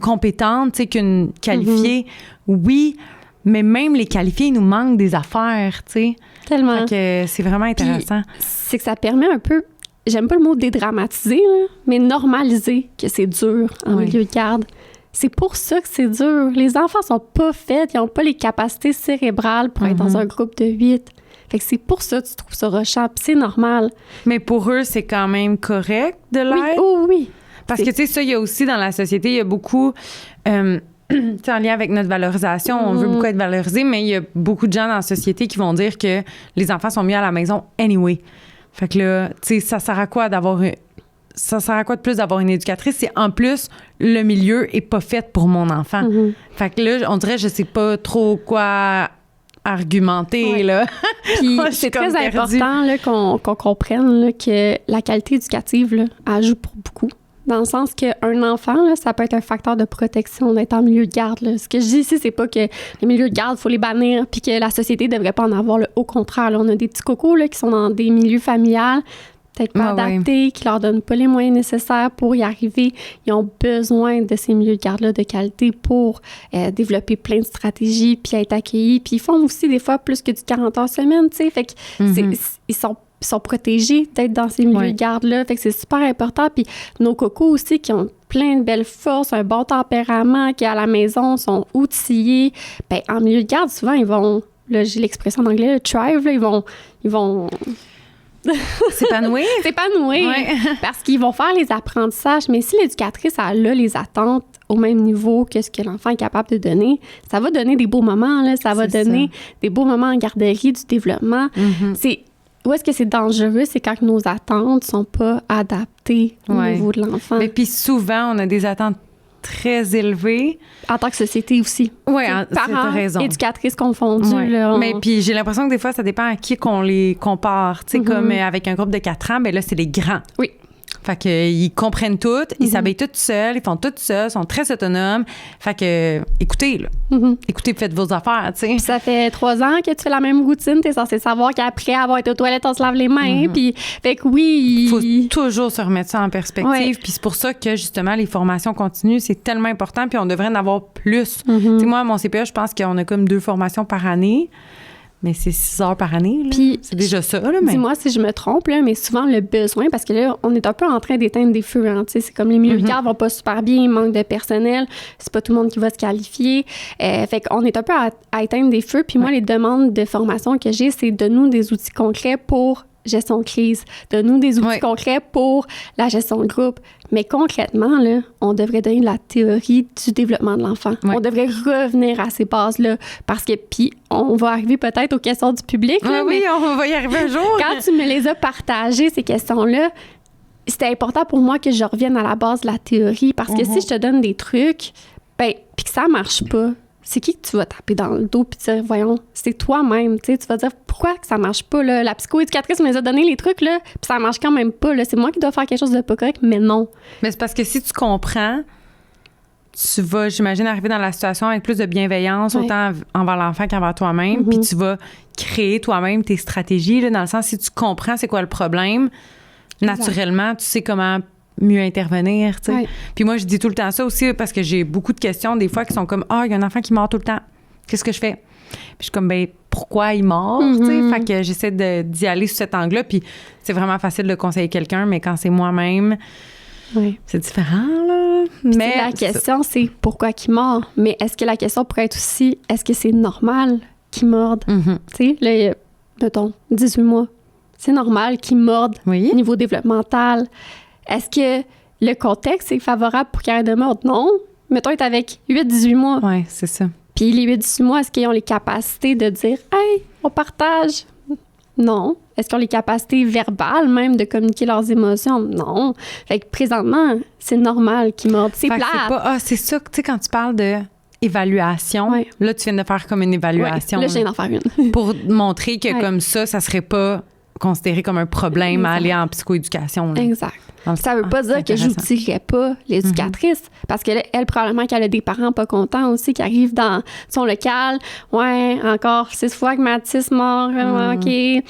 compétente, tu sais, qu'une qualifiée. Oui, mais même les qualifiés, il nous manque des affaires, tu sais. Tellement. Fait que c'est vraiment intéressant. Puis, c'est que ça permet un peu, j'aime pas le mot dédramatiser, là, mais normaliser que c'est dur en milieu de garde. C'est pour ça que c'est dur. Les enfants sont pas faits, ils n'ont pas les capacités cérébrales pour être dans un groupe de 8. Fait que c'est pour ça que tu trouves ça rushant, puis c'est normal. Mais pour eux, c'est quand même correct de l'être? Oui. Parce que, tu sais, ça, il y a aussi dans la société, il y a beaucoup... en lien avec notre valorisation, on veut beaucoup être valorisé, mais il y a beaucoup de gens dans la société qui vont dire que les enfants sont mieux à la maison anyway. Fait que là, tu sais, ça sert à quoi de plus d'avoir une éducatrice si en plus le milieu est pas fait pour mon enfant? Fait que là, on dirait, je sais pas trop quoi argumenter, là. Puis c'est très important là, qu'on comprenne là, que la qualité éducative, là, elle joue pour beaucoup. Dans le sens qu'un enfant, là, ça peut être un facteur de protection d'être en milieu de garde. Là. Ce que je dis ici, c'est pas que les milieux de garde, il faut les bannir puis que la société ne devrait pas en avoir. Là. Au contraire, là, on a des petits cocos là, qui sont dans des milieux familiales, peut-être pas adaptés, qui leur donnent pas les moyens nécessaires pour y arriver. Ils ont besoin de ces milieux de garde-là de qualité pour développer plein de stratégies puis être accueillis. Puis ils font aussi des fois plus que du 40 heures semaine, tu sais. Fait que ils sont protégés d'être dans ces milieux de garde-là. Fait que c'est super important. Puis nos cocos aussi qui ont plein de belles forces, un bon tempérament, qui à la maison sont outillés. Bien, en milieu de garde, souvent, ils vont, là, j'ai l'expression en anglais, le thrive, là, ils vont s'épanouir. Parce qu'ils vont faire les apprentissages. Mais si l'éducatrice, elle a les attentes au même niveau que ce que l'enfant est capable de donner, ça va donner des beaux moments, là. Ça va donner des beaux moments en garderie, du développement. Où est-ce que c'est dangereux? C'est quand nos attentes sont pas adaptées au niveau de l'enfant. Mais puis souvent, on a des attentes très élevées. En tant que société aussi. Oui, t'as raison. Éducatrices confondues. Là, Mais puis j'ai l'impression que des fois, ça dépend à qui qu'on les compare. Tu sais, comme avec un groupe de 4 ans, ben là, c'est les grands. Oui. Fait qu'ils comprennent tout, ils s'habillent tous seuls, ils font tout seuls, sont très autonomes. Fait que, écoutez, là. Écoutez, faites vos affaires, tu sais. Puis ça fait 3 ans que tu fais la même routine, t'es censé savoir qu'après avoir été aux toilettes, on se lave les mains. Puis, fait que oui. Il faut toujours se remettre ça en perspective. Puis c'est pour ça que, justement, les formations continues, c'est tellement important. Puis on devrait en avoir plus. Tu sais, moi, à mon CPA, je pense qu'on a comme 2 formations par année. Mais c'est 6 heures par année, là. Puis, c'est déjà ça, là. Mais... Dis-moi si je me trompe, là, mais souvent, le besoin, parce que là, on est un peu en train d'éteindre des feux, hein, tu sais, c'est comme les milieux de garde vont pas super bien, il manque de personnel, c'est pas tout le monde qui va se qualifier. Fait qu'on est un peu à éteindre des feux. Puis moi, les demandes de formation que j'ai, c'est donne-nous des outils concrets pour gestion de crise, donne-nous des outils concrets pour la gestion de groupe. Mais concrètement, là, on devrait donner de la théorie du développement de l'enfant. On devrait revenir à ces bases-là parce que, puis, on va arriver peut-être aux questions du public. Là, oui, on va y arriver un jour. Quand tu me les as partagées, ces questions-là, c'était important pour moi que je revienne à la base de la théorie parce que si je te donne des trucs, ben, puis que ça marche pas, c'est qui que tu vas taper dans le dos puis dire, voyons, c'est toi-même, tu sais, tu vas dire, pourquoi que ça marche pas, là? La psychoéducatrice me les a donné les trucs, là, puis ça marche quand même pas, là. C'est moi qui dois faire quelque chose de pas correct, mais non. Mais c'est parce que si tu comprends, tu vas, j'imagine, arriver dans la situation avec plus de bienveillance, autant envers l'enfant qu'envers toi-même, puis tu vas créer toi-même tes stratégies, là, dans le sens, si tu comprends c'est quoi le problème, naturellement, tu sais comment mieux intervenir, tu sais. Puis moi, je dis tout le temps ça aussi parce que j'ai beaucoup de questions des fois qui sont comme « Ah, il y a un enfant qui mord tout le temps. Qu'est-ce que je fais? » Puis je suis comme « Ben, pourquoi il mord? » Tu sais, fait que j'essaie d'y aller sous cet angle-là. Puis c'est vraiment facile de conseiller quelqu'un, mais quand c'est moi-même, c'est différent, là. Mais la question, c'est pourquoi qu'il mord? Mais est-ce que la question pourrait être aussi, est-ce que c'est normal qu'il morde? Tu sais, là, mettons, 18 mois. C'est normal qu'il morde au niveau développemental. Est-ce que le contexte est favorable pour qu'il arrête de mordre? Non. Mettons, il est avec 8-18 mois. Oui, c'est ça. Puis les 8-18 mois, est-ce qu'ils ont les capacités de dire « Hey, on partage? » Non. Est-ce qu'ils ont les capacités verbales même de communiquer leurs émotions? Non. Fait que présentement, c'est normal qu'ils mordent. C'est plate. C'est ça, tu sais, quand tu parles de évaluation, là, tu viens de faire comme une évaluation. Là, je viens d'en faire une. Pour montrer que comme ça serait pas considéré comme un problème à aller en psychoéducation. Là. Exact. Ça veut pas dire que j'outillerais pas l'éducatrice, parce qu'elle, probablement qu'elle a des parents pas contents aussi qui arrivent dans son local. Ouais, encore 6 fois que Mathis mord. OK. Fait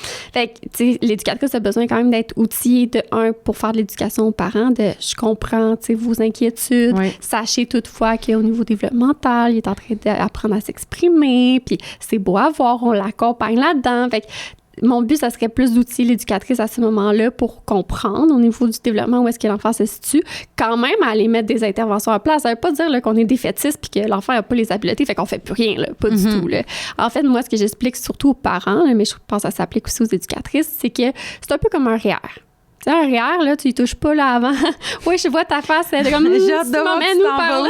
que, tu sais, l'éducatrice a besoin quand même d'être outillée pour faire de l'éducation aux parents, je comprends, tu sais, vos inquiétudes. Sachez toutefois qu'au niveau développemental, il est en train d'apprendre à s'exprimer, puis c'est beau à voir, on l'accompagne là-dedans. Fait que, mon but, ça serait plus d'outiller l'éducatrice à ce moment-là pour comprendre au niveau du développement où est-ce que l'enfant se situe, quand même à aller mettre des interventions en place. Ça veut pas dire là, qu'on est défaitiste puis que l'enfant n'a pas les habiletés, fait qu'on fait plus rien, là, pas du tout. Là. En fait, moi, ce que j'explique surtout aux parents, là, mais je pense que ça s'applique aussi aux éducatrices, c'est que c'est un peu comme un REER. Tu sais, un REER, là, tu y touches pas là avant. Oui, je vois ta face, c'est comme j'ai hâte de voir où par là.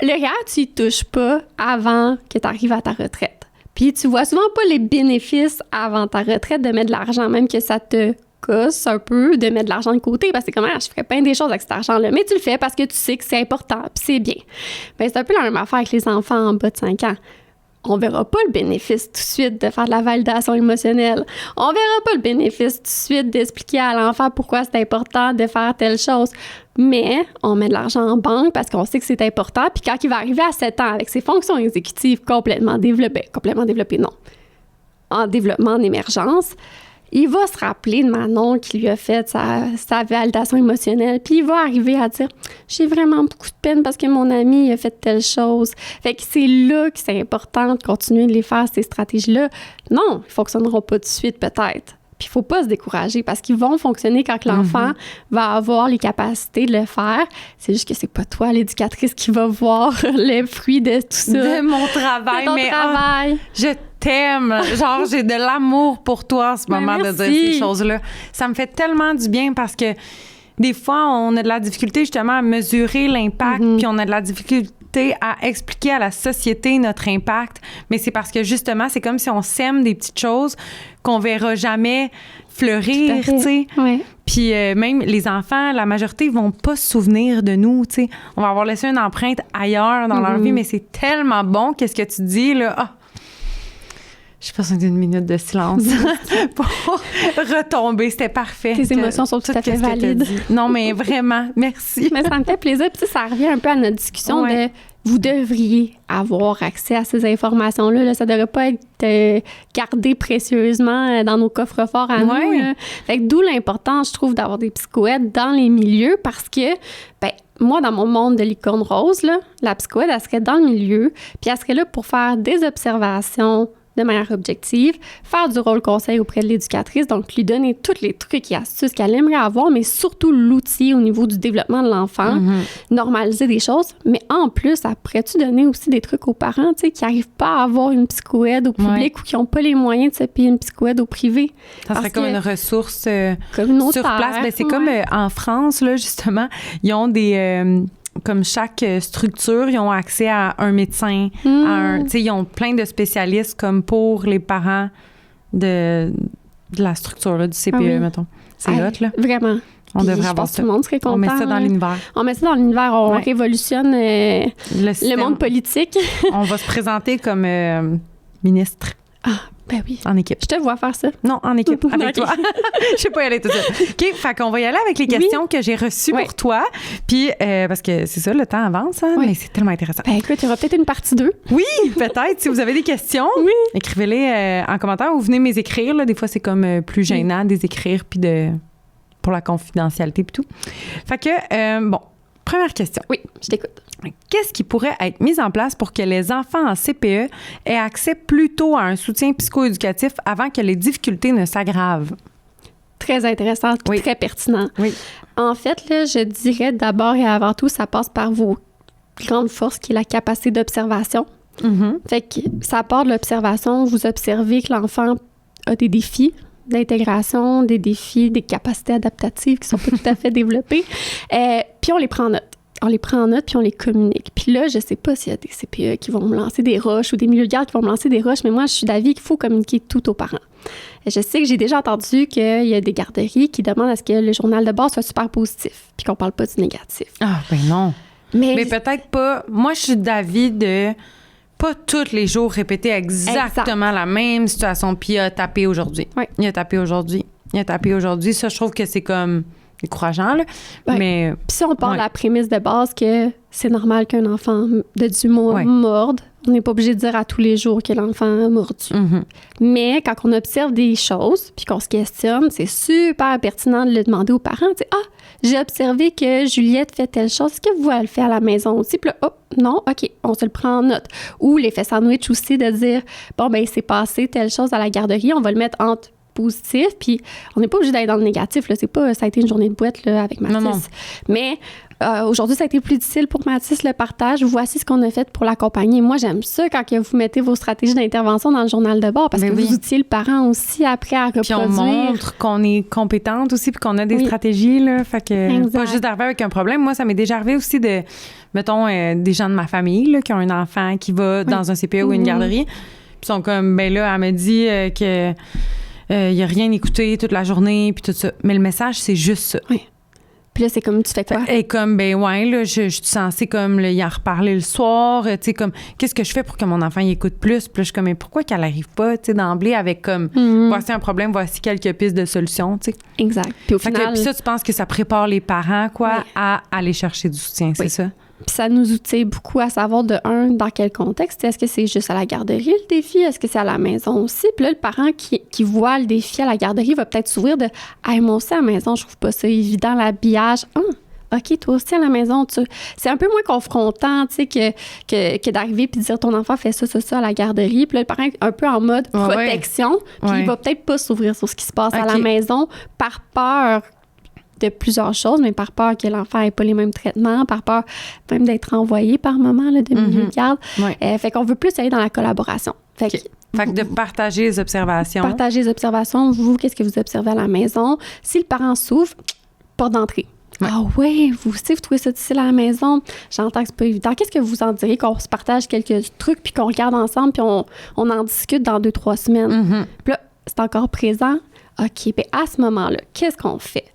Le REER, tu y touches pas avant que tu arrives à ta retraite. Puis tu vois souvent pas les bénéfices avant ta retraite de mettre de l'argent, même que ça te coûte un peu de mettre de l'argent de côté parce que c'est comme je ferais plein des choses avec cet argent-là. Mais tu le fais parce que tu sais que c'est important puis c'est bien. Bien, c'est un peu la même affaire avec les enfants en bas de 5 ans. On verra pas le bénéfice tout de suite de faire de la validation émotionnelle. On verra pas le bénéfice tout de suite d'expliquer à l'enfant pourquoi c'est important de faire telle chose. Mais on met de l'argent en banque parce qu'on sait que c'est important. Puis quand il va arriver à 7 ans avec ses fonctions exécutives complètement développées, non, en développement, en émergence, il va se rappeler de Manon qui lui a fait sa validation émotionnelle, puis il va arriver à dire « J'ai vraiment beaucoup de peine parce que mon ami a fait telle chose. » Fait que c'est là que c'est important de continuer de les faire, ces stratégies-là. Non, ils ne fonctionneront pas tout de suite peut-être. Puis il ne faut pas se décourager parce qu'ils vont fonctionner quand l'enfant va avoir les capacités de le faire. C'est juste que c'est pas toi, l'éducatrice, qui va voir les fruits de tout ça. De mon travail. De ton travail. Je t'aime. Genre, j'ai de l'amour pour toi en ce moment de dire ces choses-là. Ça me fait tellement du bien parce que des fois, on a de la difficulté justement à mesurer l'impact, puis on a de la difficulté à expliquer à la société notre impact. Mais c'est parce que justement, c'est comme si on sème des petites choses qu'on verra jamais fleurir, tu sais. Ouais. Puis même les enfants, la majorité, ils vont pas se souvenir de nous, tu sais. On va avoir laissé une empreinte ailleurs dans leur vie, mais c'est tellement bon, qu'est-ce que tu dis, là? Ah! J'ai besoin d'une minute de silence pour retomber. C'était parfait. Tes émotions sont tout à fait valides. Non, mais vraiment, merci. Mais ça me fait plaisir. Puis ça revient un peu à notre discussion de vous devriez avoir accès à ces informations-là. Là. Ça ne devrait pas être gardé précieusement dans nos coffres-forts à nous. Là. Fait que d'où l'importance, je trouve, d'avoir des psychoèdes dans les milieux parce que, ben, moi, dans mon monde de licorne rose, là, la psychoède, elle serait dans le milieu, puis elle serait là pour faire des observations de manière objective, faire du rôle conseil auprès de l'éducatrice, donc lui donner tous les trucs et astuces qu'elle aimerait avoir, mais surtout l'outil au niveau du développement de l'enfant, normaliser des choses. Mais en plus, pourrais-tu donner aussi des trucs aux parents, tu sais, qui n'arrivent pas à avoir une psychoaide au public ou qui n'ont pas les moyens de se payer une psychoaide au privé? Ça serait comme une ressource communautaire. Sur place. Ben, c'est comme en France, là, justement, ils ont des... comme chaque structure, ils ont accès à un médecin, ils ont plein de spécialistes comme pour les parents de la structure là, du CPE, mettons. C'est hot, là. Vraiment. On devrait avoir ça. Tout le monde serait content. On met ça dans l'univers. On met ça dans l'univers. On révolutionne le monde politique. On va se présenter comme ministre. Ah, ben oui. En équipe. Je te vois faire ça. Non, en équipe, avec toi. Je sais pas y aller tout ça. OK, fait qu'on va y aller avec les questions que j'ai reçues pour toi. Puis, parce que c'est ça, le temps avance, hein, mais c'est tellement intéressant. Ben écoute, il y aura peut-être une partie 2. Oui, peut-être. Si vous avez des questions, écrivez-les en commentaire ou venez me les écrire. Là. Des fois, c'est comme plus gênant de les écrire puis pour la confidentialité puis tout. Fait que, bon, première question. Oui, je t'écoute. Qu'est-ce qui pourrait être mis en place pour que les enfants en CPE aient accès plus tôt à un soutien psychoéducatif avant que les difficultés ne s'aggravent? Très intéressant, très pertinent. Oui. En fait, là, je dirais d'abord et avant tout, ça passe par vos grandes forces, qui est la capacité d'observation. Fait que ça part de l'observation. Vous observez que l'enfant a des défis d'intégration, des défis, des capacités adaptatives qui sont pas tout à fait développées. Puis on les prend en note. On les prend en note, puis on les communique. Puis là, je sais pas s'il y a des CPE qui vont me lancer des roches ou des milieux de garde qui vont me lancer des roches, mais moi, je suis d'avis qu'il faut communiquer tout aux parents. Je sais que j'ai déjà entendu qu'il y a des garderies qui demandent à ce que le journal de bord soit super positif, puis qu'on parle pas du négatif. Ah, ben non. Mais peut-être pas... Moi, je suis d'avis de pas tous les jours répéter exactement la même situation, puis il a tapé aujourd'hui. Oui. Il a tapé aujourd'hui. Il a tapé aujourd'hui. Ça, je trouve que c'est comme... décourageant, là. Ouais. Mais... Puis si on part de la prémisse de base que c'est normal qu'un enfant du morde, on n'est pas obligé de dire à tous les jours que l'enfant a mordu. Mais quand on observe des choses puis qu'on se questionne, c'est super pertinent de le demander aux parents. Tu sais, j'ai observé que Juliette fait telle chose. Est-ce que vous, elle le fait à la maison aussi? Puis là, non, OK, on se le prend en note. Ou l'effet sandwich aussi, de dire, bon, ben c'est passé telle chose à la garderie, on va le mettre entre positif, puis on n'est pas obligé d'aller dans le négatif, là. C'est pas, ça a été une journée de boîte là, avec Mathis. Non. Mais aujourd'hui, ça a été plus difficile pour Mathis, le partage. Voici ce qu'on a fait pour l'accompagner. Moi, j'aime ça quand vous mettez vos stratégies d'intervention dans le journal de bord, parce que vous outillez le parent aussi après à reproduire. Puis on montre qu'on est compétente aussi, puis qu'on a des stratégies, là. Fait que pas juste d'arriver avec un problème. Moi, ça m'est déjà arrivé aussi de, mettons, des gens de ma famille, là, qui ont un enfant qui va dans un CPE ou une garderie, puis sont comme, ben là, elle me dit que il a rien écouté toute la journée, puis tout ça. Mais le message, c'est juste ça. Oui. Puis là, c'est comme, tu fais quoi? Et comme, ben ouais, là, je suis censée comme y en reparler le soir. Tu sais, comme, qu'est-ce que je fais pour que mon enfant y écoute plus? Puis là, je suis comme, mais pourquoi qu'elle n'arrive pas, tu sais, d'emblée avec comme, voici un problème, voici quelques pistes de solutions, tu sais. Exact. Puis au final... Puis ça, tu penses que ça prépare les parents, quoi, à aller chercher du soutien, c'est ça? Puis ça nous outille beaucoup à savoir, de dans quel contexte. Est-ce que c'est juste à la garderie, le défi? Est-ce que c'est à la maison aussi? Puis là, le parent qui voit le défi à la garderie va peut-être s'ouvrir de « Hey, moi aussi à la maison, je trouve pas ça évident, l'habillage. OK, toi aussi à la maison, c'est un peu moins confrontant, tu sais, que d'arriver puis de dire ton enfant fait ça à la garderie. Puis là, le parent est un peu en mode protection, puis il va peut-être pas s'ouvrir sur ce qui se passe à la maison par peur de plusieurs choses, mais par peur que l'enfant n'ait pas les mêmes traitements, par peur même d'être envoyé par moment là, de milieu de garde. Fait qu'on veut plus aller dans la collaboration. Fait que de partager les observations. Partager les observations. Vous, qu'est-ce que vous observez à la maison? Si le parent s'ouvre, porte d'entrée. Ah ouais, vous aussi, vous trouvez ça difficile à la maison? J'entends que c'est pas évident. Qu'est-ce que vous en diriez qu'on se partage quelques trucs puis qu'on regarde ensemble puis on en discute dans 2-3 semaines? Puis là, c'est encore présent. OK, bien à ce moment-là, qu'est-ce qu'on fait?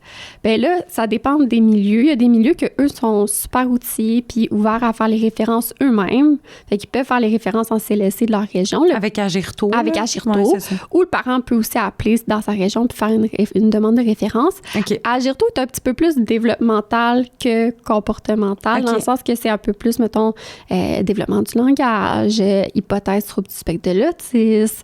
Bien là, ça dépend des milieux. Il y a des milieux que eux sont super outillés puis ouverts à faire les références eux-mêmes. Fait qu'ils peuvent faire les références en CLSC de leur région. Avec Agirto. Avec Agirto. Ou le parent peut aussi appeler dans sa région puis faire une demande de référence. Agirto est un petit peu plus développemental que comportemental, dans le sens que c'est un peu plus, mettons, développement du langage, hypothèse trouble du spectre de l'autisme,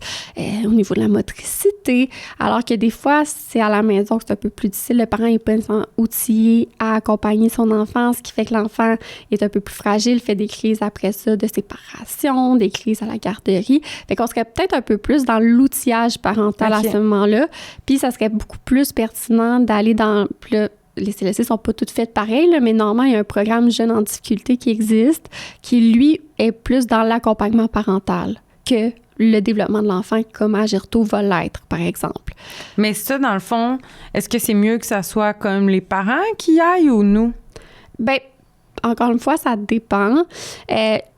au niveau de la motricité. Alors que des fois, c'est à la maison que c'est un peu plus difficile. parent n'est pas nécessairement outillé à accompagner son enfant, ce qui fait que l'enfant est un peu plus fragile, fait des crises après ça de séparation, des crises à la garderie. Fait qu'on serait peut-être un peu plus dans l'outillage parental à ce moment-là. Puis ça serait beaucoup plus pertinent d'aller dans... Les CLSC sont pas toutes faites pareil, là, mais normalement, il y a un programme Jeunes en difficulté qui existe, qui, lui, est plus dans l'accompagnement parental que le développement de l'enfant, comme Agerto va l'être, par exemple. Mais ça, dans le fond, est-ce que c'est mieux que ça soit comme les parents qui y aillent ou nous? Bien, encore une fois, ça dépend.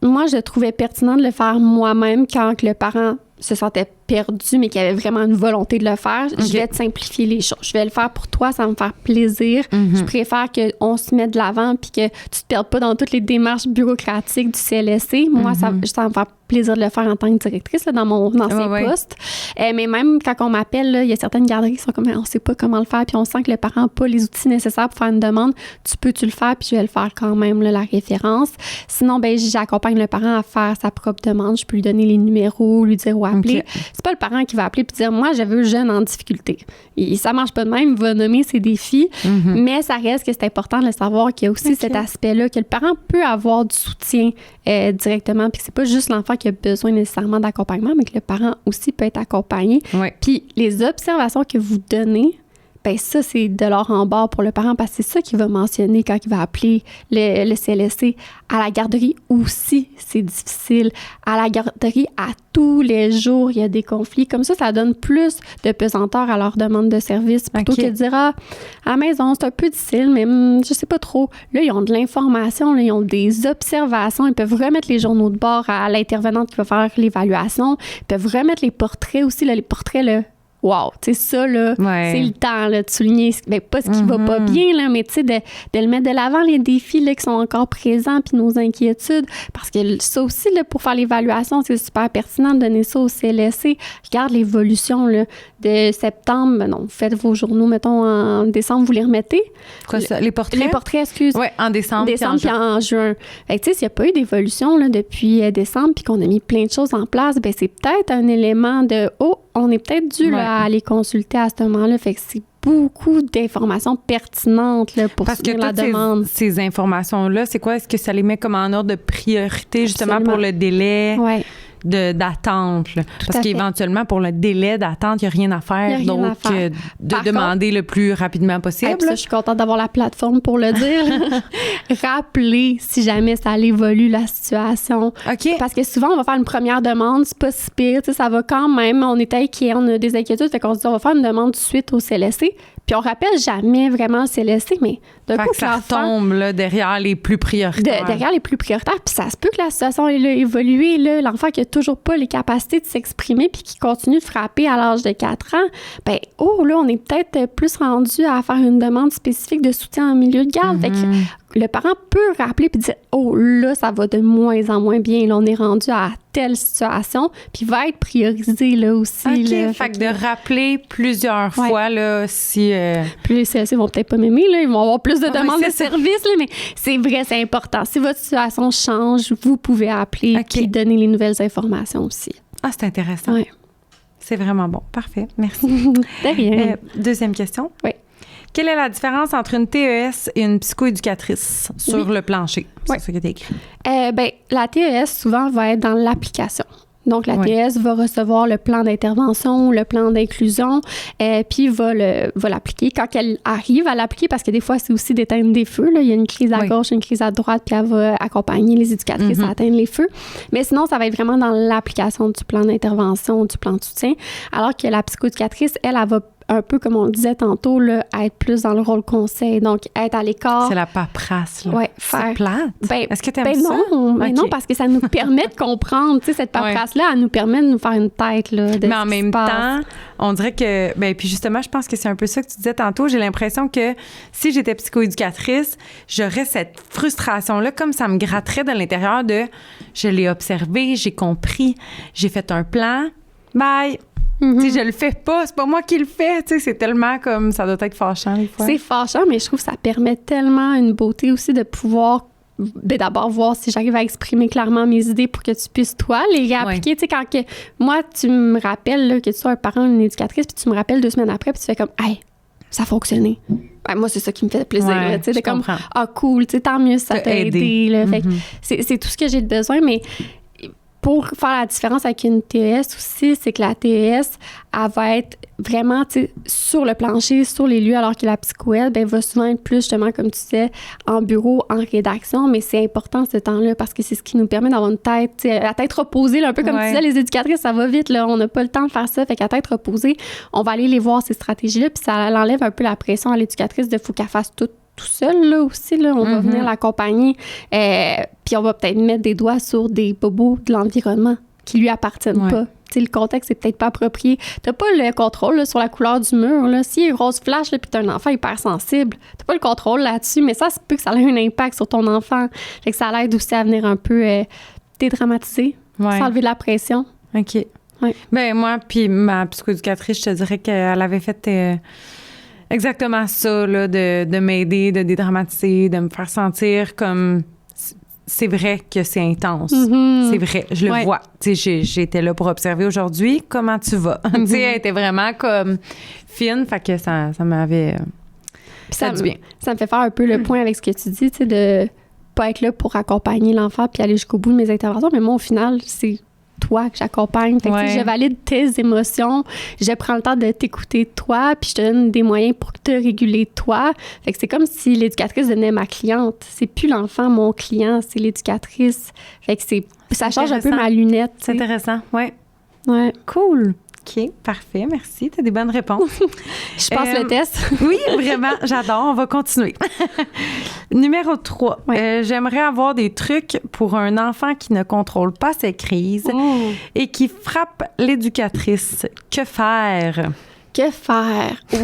Moi, je trouvais pertinent de le faire moi-même quand le parent se sentait perdu, mais qui avait vraiment une volonté de le faire. Okay. Je vais te simplifier les choses. Je vais le faire pour toi, ça va me faire plaisir. Je préfère qu'on se mette de l'avant puis que tu te perdes pas dans toutes les démarches bureaucratiques du CLSC. Moi, ça va me faire plaisir de le faire en tant que directrice là, dans mon ancien poste. Mais même quand on m'appelle, il y a certaines garderies qui sont comme, on sait pas comment le faire, puis on sent que le parent n'a pas les outils nécessaires pour faire une demande. Tu peux-tu le faire, puis je vais le faire quand même, là, la référence. Sinon, ben j'accompagne le parent à faire sa propre demande. Je peux lui donner les numéros, lui dire où appeler. Okay. C'est pas le parent qui va appeler puis dire, moi, je veux jeune en difficulté. Et ça marche pas de même, il va nommer ses défis, mais ça reste que c'est important de le savoir qu'il y a aussi cet aspect-là, que le parent peut avoir du soutien directement, puis que c'est pas juste l'enfant qui a besoin nécessairement d'accompagnement, mais que le parent aussi peut être accompagné. Puis les observations que vous donnez, ben ça, c'est de l'or en barre pour le parent parce que c'est ça qu'il va mentionner quand il va appeler le CLSC. À la garderie aussi, c'est difficile. À la garderie, à tous les jours, il y a des conflits. Comme ça donne plus de pesanteur à leur demande de service plutôt que de dire « Ah, à la maison, c'est un peu difficile, mais je sais pas trop. » Là, ils ont de l'information, là, ils ont des observations. Ils peuvent remettre les journaux de bord à l'intervenante qui va faire l'évaluation. Ils peuvent remettre les portraits aussi, là, les portraits, là. Wow, tu sais, ça, là, c'est le temps là, de souligner, ben, pas ce qui va pas bien, là, mais tu sais, de le mettre de l'avant, les défis là, qui sont encore présents, puis nos inquiétudes, parce que ça aussi, là, pour faire l'évaluation, c'est super pertinent de donner ça au CLSC. Regarde l'évolution là, de septembre, non, vous faites vos journaux, mettons, en décembre, vous les remettez. Quoi ça, les portraits? Les portraits, excuse. Oui, en décembre puis en juin. Fait que tu sais, s'il n'y a pas eu d'évolution là, depuis décembre, puis qu'on a mis plein de choses en place, ben c'est peut-être un élément de « Oh, on est peut-être dû là, à aller consulter à ce moment-là. » Fait que c'est beaucoup d'informations pertinentes là, pour soutenir la demande. Parce que ces informations-là, c'est quoi? Est-ce que ça les met comme en ordre de priorité justement pour le délai d'attente? Là? Parce qu'éventuellement, pour le délai d'attente, il n'y a rien à faire d'autre que de demander le plus rapidement possible. Ça, je suis contente d'avoir la plateforme pour le dire. Rappelez si jamais ça évolue la situation. Okay. Parce que souvent, on va faire une première demande, c'est pas si pire, ça va quand même, on est inquiet, on a des inquiétudes, fait qu'on se dit on va faire une demande tout de suite au CLSC. Puis on rappelle jamais vraiment le CLSC, mais d'un coup, ça tombe là, derrière les plus prioritaires. Derrière les plus prioritaires. Puis ça se peut que la situation ait évolué. Là, l'enfant qui n'a toujours pas les capacités de s'exprimer puis qui continue de frapper à l'âge de 4 ans, ben là, on est peut-être plus rendu à faire une demande spécifique de soutien en milieu de garde. Fait que le parent peut rappeler puis dire « Oh, là, ça va de moins en moins bien. Là, on est rendu à telle situation. » Puis va être priorisé là aussi. OK, là, fait que de rappeler plusieurs fois, là, si... Puis les CLSC vont peut-être pas m'aimer, là. Ils vont avoir plus de demandes de service, là, mais c'est vrai, c'est important. Si votre situation change, vous pouvez appeler et donner les nouvelles informations aussi. Ah, c'est intéressant. Oui. C'est vraiment bon. Parfait. Merci. De rien. Deuxième question. Oui. Quelle est la différence entre une TES et une psychoéducatrice sur le plancher? C'est ça qui est écrit. La TES, souvent, va être dans l'application. Donc, la TES va recevoir le plan d'intervention, le plan d'inclusion, puis va l'appliquer. Quand elle arrive à l'appliquer, parce que des fois, c'est aussi d'éteindre des feux. Là. Il y a une crise à gauche, une crise à droite, puis elle va accompagner les éducatrices à atteindre les feux. Mais sinon, ça va être vraiment dans l'application du plan d'intervention, du plan de soutien. Alors que la psychoéducatrice, elle va un peu comme on le disait tantôt, là, être plus dans le rôle conseil, donc être à l'écart. C'est la paperasse, là. Ouais, c'est plate. Est-ce que tu aimes ça? Non, parce que ça nous permet de comprendre, tu sais, cette paperasse-là, elle nous permet de nous faire une tête, là, de mais en même temps, on dirait que, puis justement, je pense que c'est un peu ça que tu disais tantôt, j'ai l'impression que si j'étais psychoéducatrice, j'aurais cette frustration-là, comme ça me gratterait de l'intérieur de, je l'ai observé, j'ai compris, j'ai fait un plan, bye! Tu sais, je le fais pas, c'est pas moi qui le fais, tu sais, c'est tellement comme, ça doit être fâchant des fois. C'est fâchant, mais je trouve que ça permet tellement une beauté aussi de pouvoir d'abord voir si j'arrive à exprimer clairement mes idées pour que tu puisses, toi, les réappliquer. Tu sais, quand moi, tu me rappelles là, que tu sois un parent, une éducatrice, puis tu me rappelles 2 semaines après, puis tu fais comme, hey, ça a fonctionné. Ben, moi, c'est ça qui me fait plaisir. Ouais, Tu sais, je comprends. Cool, tu sais, tant mieux si ça t'a aidé. Là. Fait que c'est tout ce que j'ai de besoin, mais pour faire la différence avec une TES aussi, c'est que la TES, elle va être vraiment, tu sais, sur le plancher, sur les lieux, alors que la psycho-aide, ben, va souvent être plus, justement, comme tu disais, en bureau, en rédaction, mais c'est important ce temps-là parce que c'est ce qui nous permet d'avoir une tête, tu sais, la tête reposée, là, un peu comme tu disais, les éducatrices, ça va vite, là, on n'a pas le temps de faire ça, fait qu'à tête reposée, on va aller les voir, ces stratégies-là, puis ça enlève un peu la pression à l'éducatrice de faut qu'elle fasse tout seul, là, aussi, là, on va venir l'accompagner, puis on va peut-être mettre des doigts sur des bobos de l'environnement qui lui appartiennent pas. Tu sais, le contexte c'est peut-être pas approprié. T'as pas le contrôle là, sur la couleur du mur. Là. S'il y a une rose flash, puis t'as un enfant hypersensible, t'as pas le contrôle là-dessus, mais ça se peut que ça ait un impact sur ton enfant. Fait que ça l'aide aussi à venir un peu dédramatiser, s'enlever de la pression. OK. Ouais. Ben moi, puis ma psychoéducatrice, je te dirais qu'elle avait fait... exactement ça, là, de m'aider, de dédramatiser, de me faire sentir comme... C'est vrai que c'est intense. C'est vrai, je le vois. Tu sais, j'étais là pour observer aujourd'hui. Comment tu vas? Tu sais, elle était vraiment comme fine, fait que ça m'avait fait du bien. Ça me fait faire un peu le point avec ce que tu dis, tu sais, de pas être là pour accompagner l'enfant puis aller jusqu'au bout de mes interventions, mais moi, au final, c'est toi que j'accompagne. Fait que, je valide tes émotions, je prends le temps de t'écouter toi, puis je te donne des moyens pour te réguler toi. Fait que c'est comme si l'éducatrice devenait ma cliente. C'est plus l'enfant mon client, c'est l'éducatrice. Fait que ça change un peu ma lunette. C'est intéressant, ouais. Cool. OK, parfait, merci. Tu as des bonnes réponses. Je passe le test. Oui, vraiment, j'adore. On va continuer. Numéro 3. J'aimerais avoir des trucs pour un enfant qui ne contrôle pas ses crises et qui frappe l'éducatrice. Que faire? Que faire? Ça,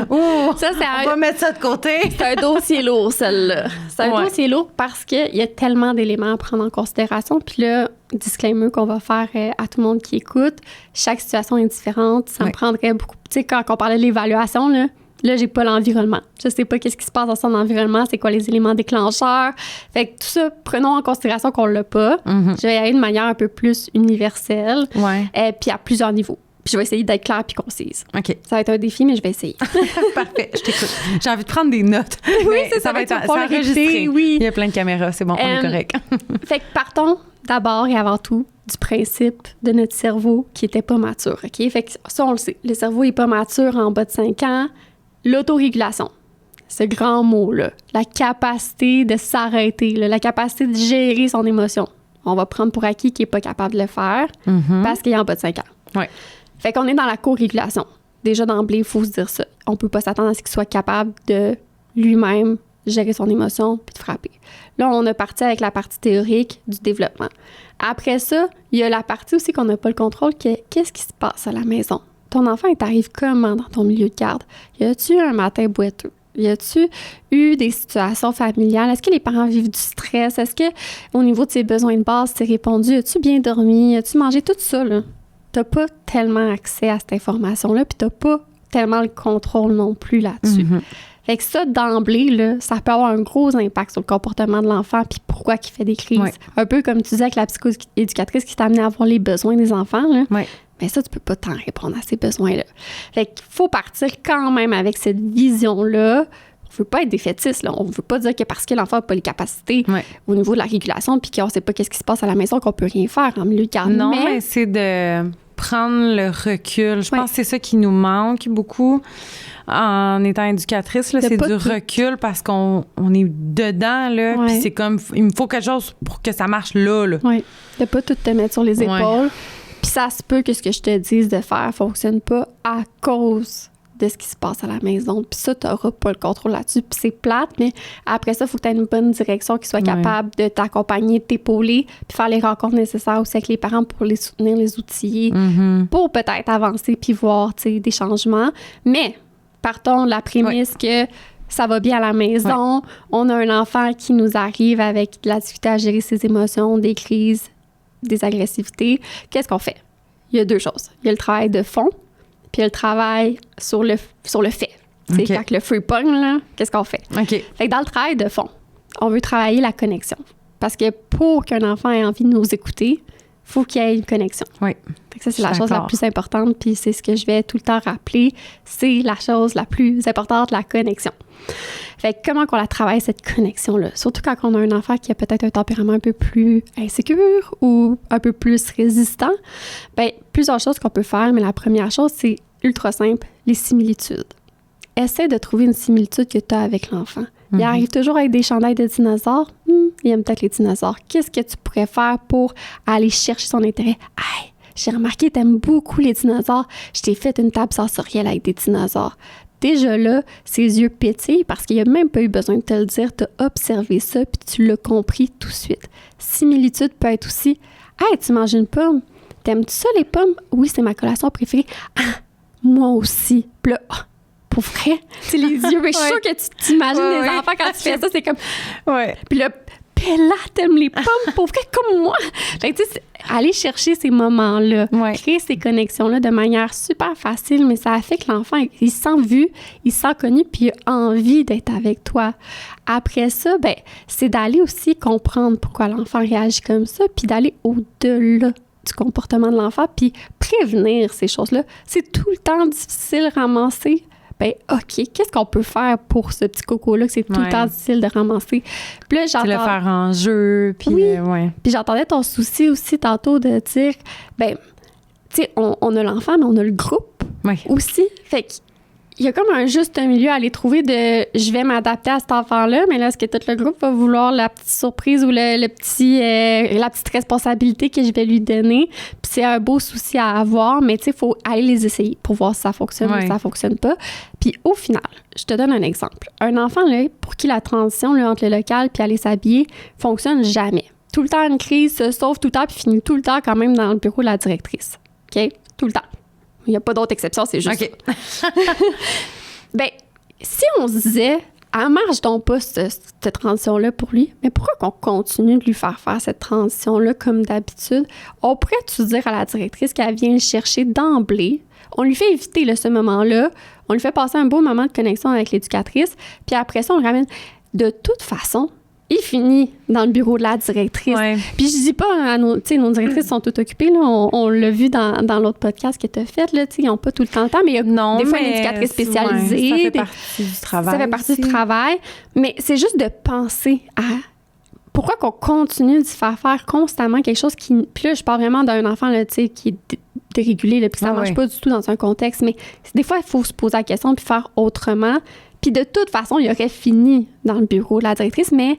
on va mettre ça de côté. C'est un dossier lourd, celle-là. C'est un dossier lourd parce qu'il y a tellement d'éléments à prendre en considération. Puis là, disclaimer qu'on va faire à tout le monde qui écoute, chaque situation est différente. Ça me prendrait beaucoup... Tu sais, quand on parlait de l'évaluation, là, j'ai pas l'environnement. Je sais pas qu'est-ce qui se passe dans son environnement, c'est quoi les éléments déclencheurs. Fait que tout ça, prenons en considération qu'on l'a pas. Je vais y aller de manière un peu plus universelle. Puis à plusieurs niveaux. Puis je vais essayer d'être claire puis concise. OK. Ça va être un défi, mais je vais essayer. Parfait, je t'écoute. J'ai envie de prendre des notes. Oui, ça va être enregistré. Oui. Il y a plein de caméras, c'est bon, on est correct. Fait que partons d'abord et avant tout du principe de notre cerveau qui était pas mature, OK? Fait que ça, on le sait. Le cerveau est pas mature en bas de 5 ans. L'autorégulation, ce grand mot-là, la capacité de s'arrêter, la capacité de gérer son émotion. On va prendre pour acquis qu'il n'est pas capable de le faire parce qu'il est en bas de 5 ans. Fait qu'on est dans la co-régulation. Déjà d'emblée, il faut se dire ça. On peut pas s'attendre à ce qu'il soit capable de lui-même gérer son émotion puis de frapper. Là, on a parti avec la partie théorique du développement. Après ça, il y a la partie aussi qu'on n'a pas le contrôle, qu'est-ce qui se passe à la maison? Ton enfant, il t'arrive comment dans ton milieu de garde? Y a-tu un matin boiteux? Y a-tu eu des situations familiales? Est-ce que les parents vivent du stress? Est-ce que au niveau de ses besoins de base, c'est répondu? As-tu bien dormi? As-tu mangé? Tout ça, là. T'as pas tellement accès à cette information-là, puis t'as pas tellement le contrôle non plus là-dessus. Fait que ça, d'emblée, là, ça peut avoir un gros impact sur le comportement de l'enfant puis pourquoi il fait des crises. Un peu comme tu disais avec la psychoéducatrice qui t'a amené à voir les besoins des enfants, là. Mais ça, tu peux pas tant répondre à ces besoins-là. Fait qu'il faut partir quand même avec cette vision-là. On veut pas être défaitiste, là. On veut pas dire que parce que l'enfant n'a pas les capacités au niveau de la régulation puis qu'on sait pas qu'est-ce qui se passe à la maison qu'on peut rien faire en milieu de garde. Non, mais c'est de prendre le recul. Je pense que c'est ça qui nous manque beaucoup en étant éducatrice. Là, c'est du recul parce qu'on est dedans. Là, puis c'est comme, il me faut quelque chose pour que ça marche là. De pas tout te mettre sur les épaules. Puis ça se peut que ce que je te dise de faire fonctionne pas à cause de ce qui se passe à la maison. Puis ça, tu n'auras pas le contrôle là-dessus. Puis c'est plate, mais après ça, il faut que tu aies une bonne direction qui soit capable de t'accompagner, de t'épauler, puis faire les rencontres nécessaires aussi avec les parents pour les soutenir, les outiller, pour peut-être avancer puis voir des changements. Mais partons de la prémisse que ça va bien à la maison. On a un enfant qui nous arrive avec de la difficulté à gérer ses émotions, des crises, des agressivités. Qu'est-ce qu'on fait? Il y a deux choses. Il y a le travail de fond, puis il y a le travail sur le fait. Quand le feu pogne, là, qu'est-ce qu'on fait? Fait que dans le travail de fond, on veut travailler la connexion. Parce que pour qu'un enfant ait envie de nous écouter, faut qu'il y ait une connexion. Oui. Fait que ça, c'est la chose la plus importante, puis c'est ce que je vais tout le temps rappeler. C'est la chose la plus importante, la connexion. Fait que comment qu'on la travaille, cette connexion-là? Surtout quand on a un enfant qui a peut-être un tempérament un peu plus insécure ou un peu plus résistant, bien, plusieurs choses qu'on peut faire, mais la première chose, c'est ultra simple, les similitudes. Essaie de trouver une similitude que tu as avec l'enfant. Il arrive toujours avec des chandails de dinosaures. Il aime peut-être les dinosaures. Qu'est-ce que tu pourrais faire pour aller chercher son intérêt? Hey, j'ai remarqué que tu aimes beaucoup les dinosaures. Je t'ai fait une table sensorielle avec des dinosaures. Déjà là, ses yeux pétillent parce qu'il n'a même pas eu besoin de te le dire. Tu as observé ça puis tu l'as compris tout de suite. Similitude peut être aussi « Hey, tu manges une pomme. T'aimes-tu ça, les pommes? Oui, c'est ma collation préférée. Ah, moi aussi. » Puis là, pour vrai, c'est les yeux. Mais je suis sûre que tu t'imagines les enfants quand tu fais ça, c'est comme... Ouais. Puis là, Bella, t'aimes les pommes, pour vrai, comme moi. Fait que, tu sais, aller chercher ces moments-là, créer ces connexions-là de manière super facile, mais ça fait que l'enfant, il se sent vu, il se sent connu, puis il a envie d'être avec toi. Après ça, ben, c'est d'aller aussi comprendre pourquoi l'enfant réagit comme ça, puis d'aller au-delà du comportement de l'enfant, puis prévenir ces choses-là. C'est tout le temps difficile à ramasser. Ben OK, qu'est-ce qu'on peut faire pour ce petit coco-là que c'est tout le temps difficile de ramasser? Puis là, c'est le faire en jeu, puis Puis j'entendais ton souci aussi tantôt de dire, ben, tu sais, on a l'enfant, mais on a le groupe aussi. Fait que il y a comme un juste milieu à aller trouver de je vais m'adapter à cet enfant-là, mais là, est-ce que tout le groupe va vouloir la petite surprise ou la petite responsabilité que je vais lui donner? Puis c'est un beau souci à avoir, mais tu sais, il faut aller les essayer pour voir si ça fonctionne ou si ça fonctionne pas. Puis au final, je te donne un exemple. Un enfant, là, pour qui la transition là, entre le local puis aller s'habiller fonctionne jamais. Tout le temps, une crise se sauve tout le temps puis finit tout le temps quand même dans le bureau de la directrice. OK? Tout le temps. Il n'y a pas d'autre exception, c'est juste ça. Bien, si on se disait, marche donc pas cette transition-là pour lui, mais pourquoi qu'on continue de lui faire cette transition-là comme d'habitude? On pourrait-tu dire à la directrice qu'elle vient le chercher d'emblée? On lui fait éviter là, ce moment-là, on lui fait passer un beau moment de connexion avec l'éducatrice, puis après ça, on le ramène. De toute façon, il finit dans le bureau de la directrice. Ouais. Puis je dis pas, nos directrices sont toutes occupées, là, on l'a vu dans l'autre podcast que tu as fait, là, ils n'ont pas tout le temps le temps, mais il y a des fois une éducatrice spécialisée. Ça fait partie du travail. Ça fait partie du travail, mais c'est juste de penser à pourquoi qu'on continue de se faire constamment quelque chose qui... Puis là, je parle vraiment d'un enfant là, qui est dérégulé, là, puis ça ne marche pas du tout dans un contexte, mais des fois, il faut se poser la question puis faire autrement. Puis de toute façon, il aurait fini dans le bureau de la directrice, mais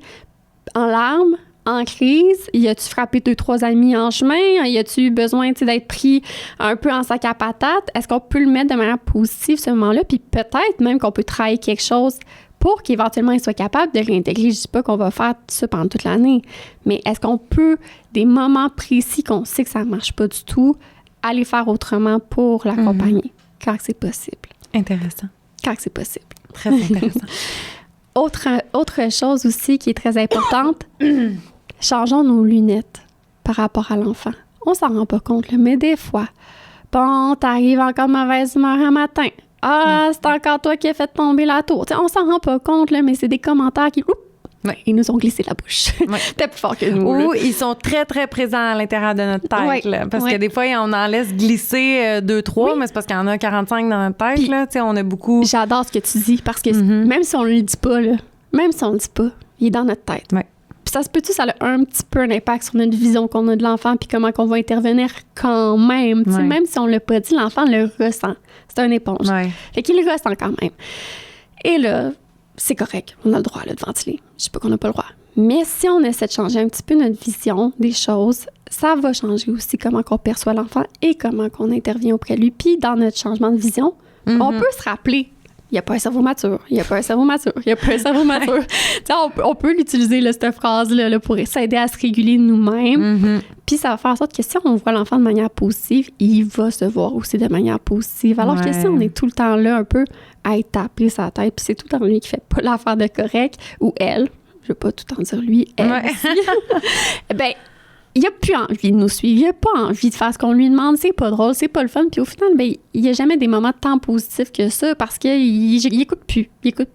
en larmes, en crise, y a-tu frappé 2-3 amis en chemin? Y a-tu besoin d'être pris un peu en sac à patates? Est-ce qu'on peut le mettre de manière positive, ce moment-là? Puis peut-être même qu'on peut travailler quelque chose pour qu'éventuellement il soit capable de réintégrer. Je dis pas qu'on va faire ça pendant toute l'année, mais est-ce qu'on peut, des moments précis qu'on sait que ça marche pas du tout, aller faire autrement pour l'accompagner quand c'est possible? Intéressant. Quand c'est possible. Très intéressant. Autre chose aussi qui est très importante, changeons nos lunettes par rapport à l'enfant. On s'en rend pas compte, là, mais des fois, bon, t'arrives encore de mauvaise humeur un matin. Ah, c'est encore toi qui as fait tomber la tour. T'sais, on s'en rend pas compte, là, mais c'est des commentaires qui... Ils nous ont glissé la bouche. T'es plus fort que nous. Ou ils sont très, très présents à l'intérieur de notre tête. Là, parce que des fois, on en laisse glisser 2-3, mais c'est parce qu'il y en a 45 dans notre tête. Puis, là, on a beaucoup... J'adore ce que tu dis, parce que même si on ne le dit pas, là, il est dans notre tête. Puis ça se peut-tu, ça a un petit peu un impact sur notre vision qu'on a de l'enfant puis comment qu'on va intervenir quand même. Même si on ne l'a pas dit, l'enfant le ressent. C'est un éponge. Fait qu'il le ressent quand même. Et là... c'est correct, on a le droit là, de ventiler. Je sais pas qu'on n'a pas le droit. Mais si on essaie de changer un petit peu notre vision des choses, ça va changer aussi comment on perçoit l'enfant et comment on intervient auprès de lui. Puis dans notre changement de vision, on peut se rappeler, il n'y a pas un cerveau mature, il n'y a pas un cerveau mature, il n'y a pas un cerveau mature. on peut l'utiliser, là, cette phrase-là, pour s'aider à se réguler nous-mêmes. Puis ça va faire en sorte que si on voit l'enfant de manière positive, il va se voir aussi de manière positive. Alors que si on est tout le temps là un peu à être tapé sa tête, puis c'est tout le temps lui qui fait pas l'affaire de correct, ou elle, je veux pas tout le temps dire lui, elle aussi, ben il a plus envie de nous suivre, il a pas envie de faire ce qu'on lui demande, c'est pas drôle, c'est pas le fun, puis au final, ben il y a jamais des moments de temps positifs que ça, parce qu'il écoute plus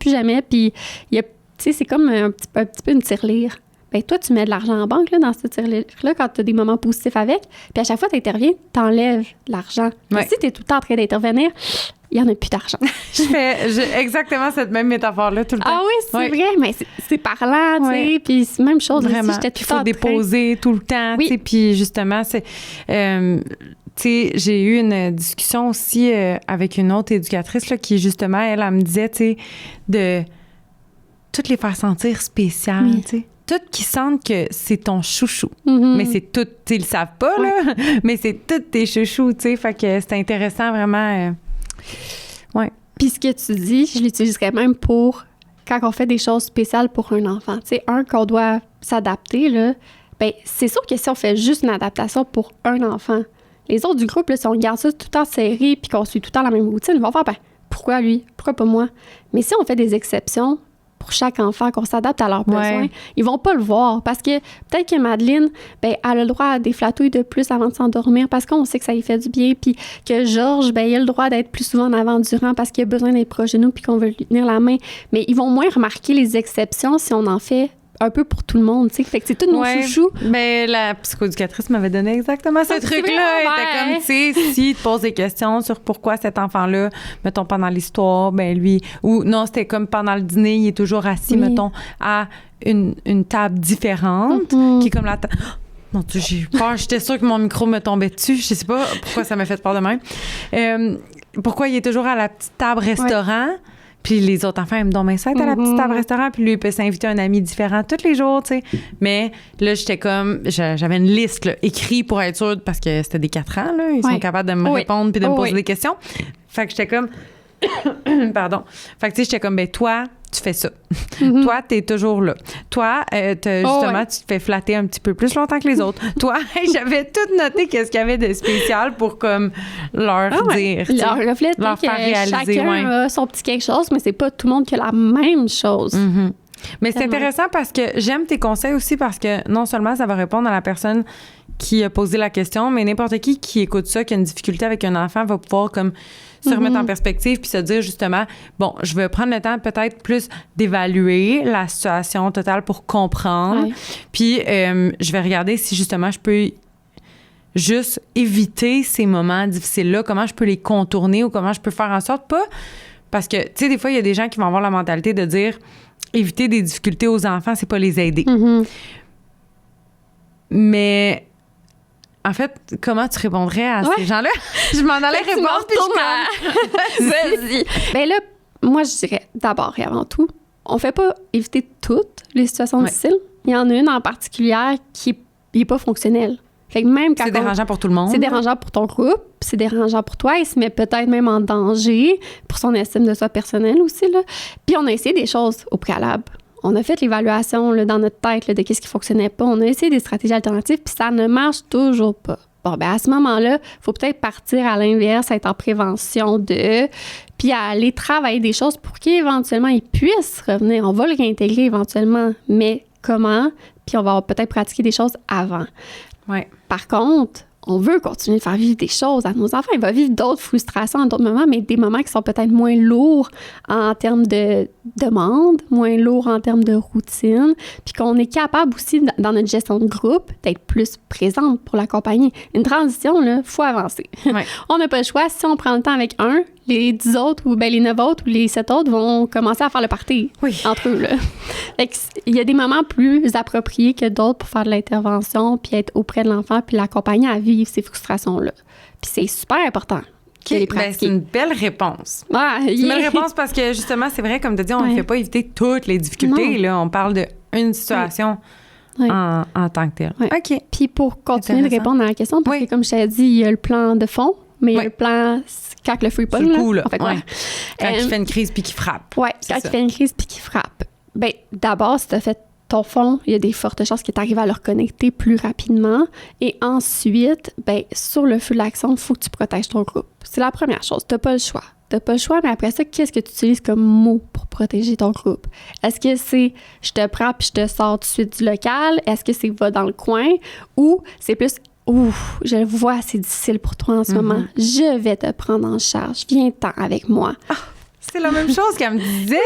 jamais, puis il y a, tu sais, c'est comme un petit peu une tirelire. ben toi, tu mets de l'argent en banque là, dans ce tir-là quand tu as des moments positifs avec. Puis à chaque fois que tu interviens, tu enlèves l'argent. Ouais. Si tu es tout le temps en train d'intervenir, il n'y en a plus d'argent. J'ai exactement cette même métaphore-là tout le temps. Ah oui, c'est vrai, mais c'est parlant, tu sais. Puis c'est la même chose. Vraiment. Il faut déposer tout le temps, tu sais. Puis justement, c'est... tu sais, j'ai eu une discussion aussi avec une autre éducatrice là, qui, justement, elle me disait, tu sais, de toutes les faire sentir spéciales, tu sais. Toutes qui sentent que c'est ton chouchou. Mm-hmm. Mais c'est tout, tu sais, ils le savent pas, là, mais c'est tous tes chouchous, tu sais. Fait que c'est intéressant, vraiment. Ouais. Puis ce que tu dis, je l'utiliserais même pour quand on fait des choses spéciales pour un enfant. Tu sais, qu'on doit s'adapter, là, bien, c'est sûr que si on fait juste une adaptation pour un enfant, les autres du groupe, là, si on garde ça tout le temps serré puis qu'on suit tout le temps la même routine, ils vont faire, ben, pourquoi lui? Pourquoi pas moi? Mais si on fait des exceptions pour chaque enfant, qu'on s'adapte à leurs besoins, ils vont pas le voir. Parce que peut-être que Madeleine, ben, elle a le droit à des flatouilles de plus avant de s'endormir parce qu'on sait que ça lui fait du bien. Puis que Georges, ben, il a le droit d'être plus souvent en avant du rang parce qu'il a besoin d'être proche de nous puis qu'on veut lui tenir la main. Mais ils vont moins remarquer les exceptions si on en fait un peu pour tout le monde, tu sais. Fait que c'est tous nos chouchous. Mais la psychoéducatrice m'avait donné exactement ce truc-là. Elle était comme, tu sais, si tu poses des questions sur pourquoi cet enfant-là, mettons, pendant l'histoire, ben lui, ou non, c'était comme pendant le dîner, il est toujours assis, mettons, à une table différente, qui est comme la table... Mon Dieu, j'ai eu peur. J'étais sûre que mon micro me tombait dessus. Je sais pas pourquoi ça m'a fait peur de même. Pourquoi il est toujours à la petite table restaurant? Puis les autres enfants, ils me donnent mes sacs à la petite table restaurant, puis lui, il peut s'inviter un ami différent tous les jours, tu sais. Mais là, j'étais comme... J'avais une liste là, écrite pour être sûre, parce que c'était des 4 ans, là. Ils sont capables de me répondre puis de me poser des questions. Fait que j'étais comme... Pardon. Fait que tu sais, j'étais comme, ben toi, tu fais ça. Toi, t'es toujours là. Toi, justement, tu te fais flatter un petit peu plus longtemps que les autres. Toi, j'avais tout noté qu'est-ce qu'il y avait de spécial pour comme leur dire. Leur refléter leur faire réaliser. Chacun a son petit quelque chose, mais c'est pas tout le monde qui a la même chose. Mm-hmm. Mais c'est intéressant parce que j'aime tes conseils aussi parce que non seulement ça va répondre à la personne qui a posé la question, mais n'importe qui écoute ça, qui a une difficulté avec un enfant, va pouvoir comme se remettre en perspective puis se dire justement, bon, je vais prendre le temps peut-être plus d'évaluer la situation totale pour comprendre. Ouais. Puis je vais regarder si justement je peux juste éviter ces moments difficiles-là, comment je peux les contourner ou comment je peux faire en sorte pas... Parce que, tu sais, des fois, il y a des gens qui vont avoir la mentalité de dire éviter des difficultés aux enfants, c'est pas les aider. Mm-hmm. Mais... En fait, comment tu répondrais à ces gens-là? Je m'en allais répondre, puis je Vas-y. Bien là, moi, je dirais d'abord et avant tout, on fait pas éviter toutes les situations difficiles. Il y en a une en particulier qui n'est pas fonctionnelle. Fait que même quand c'est dérangeant pour tout le monde. C'est dérangeant pour ton groupe, c'est dérangeant pour toi, il se met peut-être même en danger pour son estime de soi personnelle aussi, là. Puis on a essayé des choses au préalable. On a fait l'évaluation là, dans notre tête là, de qu'est-ce qui fonctionnait pas. On a essayé des stratégies alternatives, puis ça ne marche toujours pas. Bon, ben à ce moment-là, il faut peut-être partir à l'inverse, être en prévention puis aller travailler des choses pour qu'éventuellement, il puisse revenir. On va le réintégrer éventuellement, mais comment? Puis on va peut-être pratiquer des choses avant. Ouais. Par contre, on veut continuer de faire vivre des choses à nos enfants. Ils vont vivre d'autres frustrations à d'autres moments, mais des moments qui sont peut-être moins lourds en termes de demande, moins lourds en termes de routine, puis qu'on est capable aussi, dans notre gestion de groupe, d'être plus présente pour l'accompagner. Une transition, là, il faut avancer. Ouais. On n'a pas le choix. Si on prend le temps avec un, les 10 autres, ou bien les 9 autres, ou les 7 autres vont commencer à faire le party entre eux. Là. Il y a des moments plus appropriés que d'autres pour faire de l'intervention, puis être auprès de l'enfant, puis l'accompagner à vivre ces frustrations-là. Puis c'est super important. Okay, ben c'est une belle réponse. C'est une belle réponse parce que, justement, c'est vrai, comme tu as dit, on ne fait pas éviter toutes les difficultés. Là, on parle d'une situation en tant que telle. OK. Puis pour continuer de répondre à la question, parce que, comme je t'ai dit, il y a le plan de fond, mais il y a le plan quand le feu pogne. C'est le coup, là. En fait, quand il fait une crise puis qu'il frappe. Oui, quand il fait une crise puis qu'il frappe. Bien, d'abord, si tu as fait ton fond, il y a des fortes chances que tu arrives à le reconnecter plus rapidement. Et ensuite, bien, sur le feu de l'action, il faut que tu protèges ton groupe. C'est la première chose. Tu n'as pas le choix. Tu n'as pas le choix, mais après ça, qu'est-ce que tu utilises comme mot pour protéger ton groupe? Est-ce que c'est « je te prends puis je te sors tout de suite du local » Est-ce que c'est « va dans le coin » ou c'est plus « ouf, je le vois, c'est difficile pour toi en ce moment. Je vais te prendre en charge. Viens-t'en avec moi. » C'est la même chose qu'elle me disait.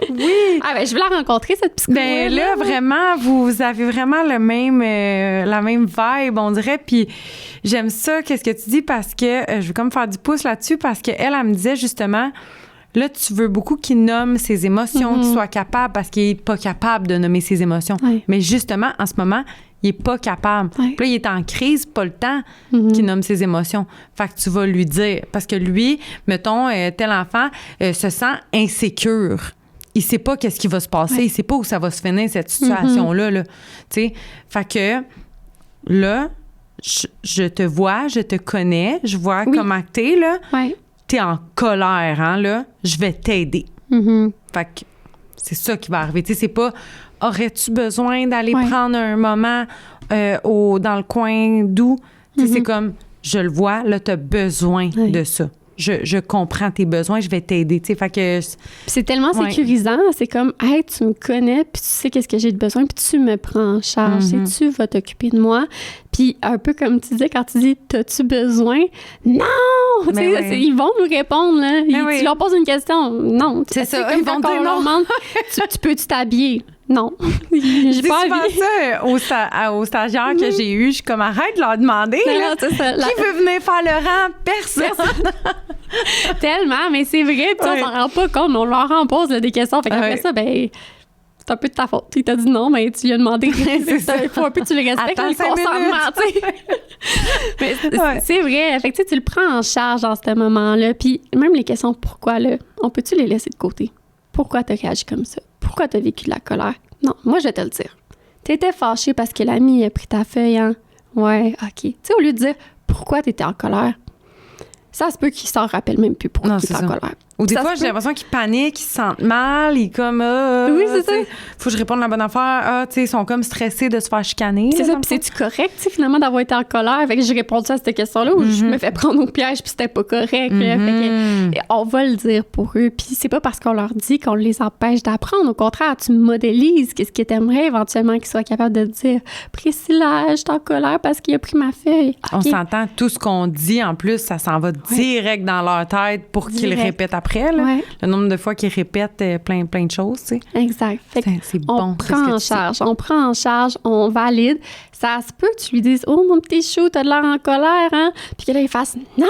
Oui. Ah ben, je veux la rencontrer, cette psychologue. Ben là, vraiment, vous avez vraiment la même vibe, on dirait. Puis j'aime ça, qu'est-ce que tu dis, parce que je veux comme faire du pouce là-dessus, parce qu'elle me disait justement, là, tu veux beaucoup qu'il nomme ses émotions, qu'il soit capable, parce qu'il n'est pas capable de nommer ses émotions. Oui. Mais justement, en ce moment, il n'est pas capable. Oui. Puis là, il est en crise, pas le temps qu'il nomme ses émotions. Fait que tu vas lui dire. Parce que lui, mettons, tel enfant se sent insécure. Il sait pas qu'est-ce qui va se passer. Oui. Il sait pas où ça va se finir, cette situation-là. Là. Tu sais? Fait que là, je te vois, je te connais, je vois comment t'es, là. Oui. T'es en colère, hein, là. Je vais t'aider. Fait que c'est ça qui va arriver. Tu sais, c'est pas... Aurais-tu besoin d'aller prendre un moment dans le coin doux? C'est comme, je le vois, là, tu as besoin de ça. Je comprends tes besoins, je vais t'aider. Fait que c'est tellement sécurisant. C'est comme, hey, tu me connais, puis tu sais qu'est-ce que j'ai de besoin, puis tu me prends en charge. Tu vas t'occuper de moi. Puis un peu comme tu disais, quand tu dis, t'as-tu besoin? Non! Ils vont nous répondre. Là. Tu leur poses une question. Non. C'est ça. Ils vont dire non. Demande, tu peux-tu t'habiller? Non. J'ai pas envie. Ça aux stagiaires que j'ai eus. Je suis comme, arrête de leur demander. Non, c'est ça. Qui veut venir faire le rang? Personne. Tellement, mais c'est vrai. Puis on s'en rend pas compte. On leur en pose des questions. Fait qu'après ça, ben... c'est un peu de ta faute. Il t'a dit non, mais tu lui as demandé. Il faut un peu que tu le respectes, le consentement, Mais c'est vrai. Fait que tu le prends en charge dans ce moment-là. Puis même les questions pourquoi, là, on peut-tu les laisser de côté? Pourquoi t'as réagi comme ça? Pourquoi t'as vécu de la colère? Non, moi, je vais te le dire. T'étais fâchée parce que l'ami a pris ta feuille, hein? Ouais, OK. Tu sais, au lieu de dire pourquoi t'étais en colère, ça se peut qu'il s'en rappelle même plus pourquoi il est en colère. Ou des fois, j'ai l'impression qu'ils paniquent, qu'ils se sentent mal, ils comme... oui, c'est ça. Faut que je réponde à la bonne affaire. Tu sais, ils sont comme stressés de se faire chicaner. C'est ça, puis c'est-tu correct, tu sais, finalement, d'avoir été en colère? Fait que j'ai répondu à cette question-là où je me fais prendre au piège puis c'était pas correct. Là. Fait que, on va le dire pour eux. Puis c'est pas parce qu'on leur dit qu'on les empêche d'apprendre. Au contraire, tu modélises qu'est-ce que t'aimerais éventuellement qu'ils soient capables de dire. Priscilla, je suis en colère parce qu'il a pris ma feuille. Okay. On s'entend, tout ce qu'on dit, en plus, ça s'en va direct dans leur tête pour qu'ils le répètent après. Là. Le nombre de fois qu'ils répètent plein de choses, tu sais. Exact. Fait c'est bon. On prend en charge, on valide. Ça se peut que tu lui dises « Oh, mon petit chou, t'as de l'air en colère, hein? » Puis que là, il fasse « Non! »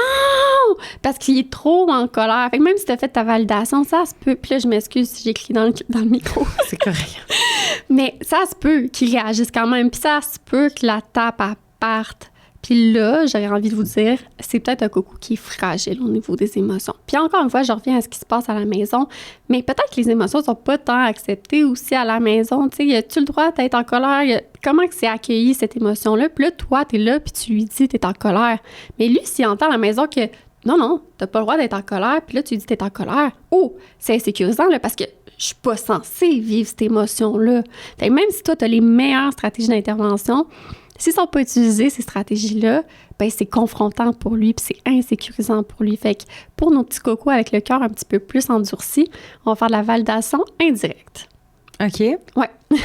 Parce qu'il est trop en colère. Fait que même si t'as fait ta validation, ça se peut. Puis là, je m'excuse si j'écris dans le micro. C'est correct. Mais ça se peut qu'il réagisse quand même. Puis ça se peut que la tape, elle parte. Puis là, j'aurais envie de vous dire, c'est peut-être un coco qui est fragile au niveau des émotions. Puis encore une fois, je reviens à ce qui se passe à la maison, mais peut-être que les émotions sont pas tant acceptées aussi à la maison. Tu sais, as-tu le droit d'être en colère? Comment que c'est accueilli, cette émotion-là? Puis là, toi, t'es là, puis tu lui dis, t'es en colère. Mais lui, s'il entend à la maison que non, t'as pas le droit d'être en colère, puis là, tu lui dis, t'es en colère. Oh, c'est insécurisant, là, parce que je suis pas censée vivre cette émotion-là. Fait que même si toi, t'as les meilleures stratégies d'intervention, s'ils ne sont pas utilisées, ces stratégies-là, ben c'est confrontant pour lui puis c'est insécurisant pour lui. Fait que pour nos petits cocos avec le cœur un petit peu plus endurci, on va faire de la validation indirecte. OK. Ouais.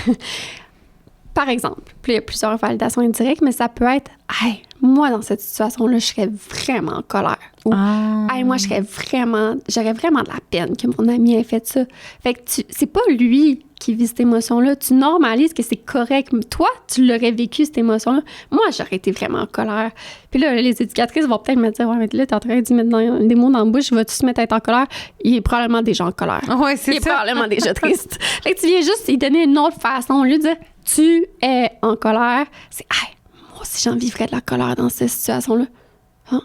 Par exemple, puis il y a plusieurs validations indirectes, mais ça peut être « Hey, moi, dans cette situation-là, je serais vraiment en colère. » Ou « Hey, moi, j'aurais vraiment de la peine que mon ami ait fait ça. » Fait que c'est pas lui qui vit cette émotion-là. Tu normalises que c'est correct. Toi, tu l'aurais vécu, cette émotion-là. Moi, j'aurais été vraiment en colère. Puis là, les éducatrices vont peut-être me dire « Ouais, mais là, t'es en train de mettre des mots dans la bouche, vas-tu se mettre à être en colère? » Il est probablement déjà en colère. Ouais, c'est ça. Il est probablement déjà triste. Fait que tu viens juste lui donner une autre façon. Au lieu de dire « Tu es en colère », c'est « Hey, moi aussi, j'en vivrais de la colère dans cette situation-là. Hein?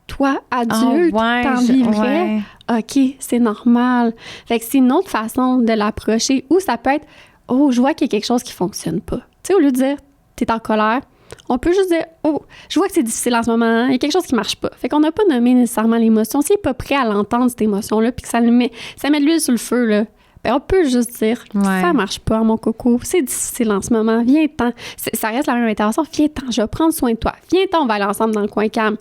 Toi, adulte, t'en vivrais? OK, c'est normal. » Fait que c'est une autre façon de l'approcher. Ou ça peut être « Oh, je vois qu'il y a quelque chose qui fonctionne pas. » Tu sais, au lieu de dire « T'es en colère », on peut juste dire « Oh, je vois que c'est difficile en ce moment. Il y a quelque chose qui marche pas. » Fait qu'on n'a pas nommé nécessairement l'émotion. S'il n'est pas prêt à l'entendre, cette émotion-là, puis que ça met de l'huile sur le feu, là, ben on peut juste dire ça marche pas, mon coco. C'est difficile en ce moment. Viens-t'en. Ça reste la même intervention. Viens-t'en, je vais prendre soin de toi. Viens-t'en, on va aller ensemble dans le coin calme.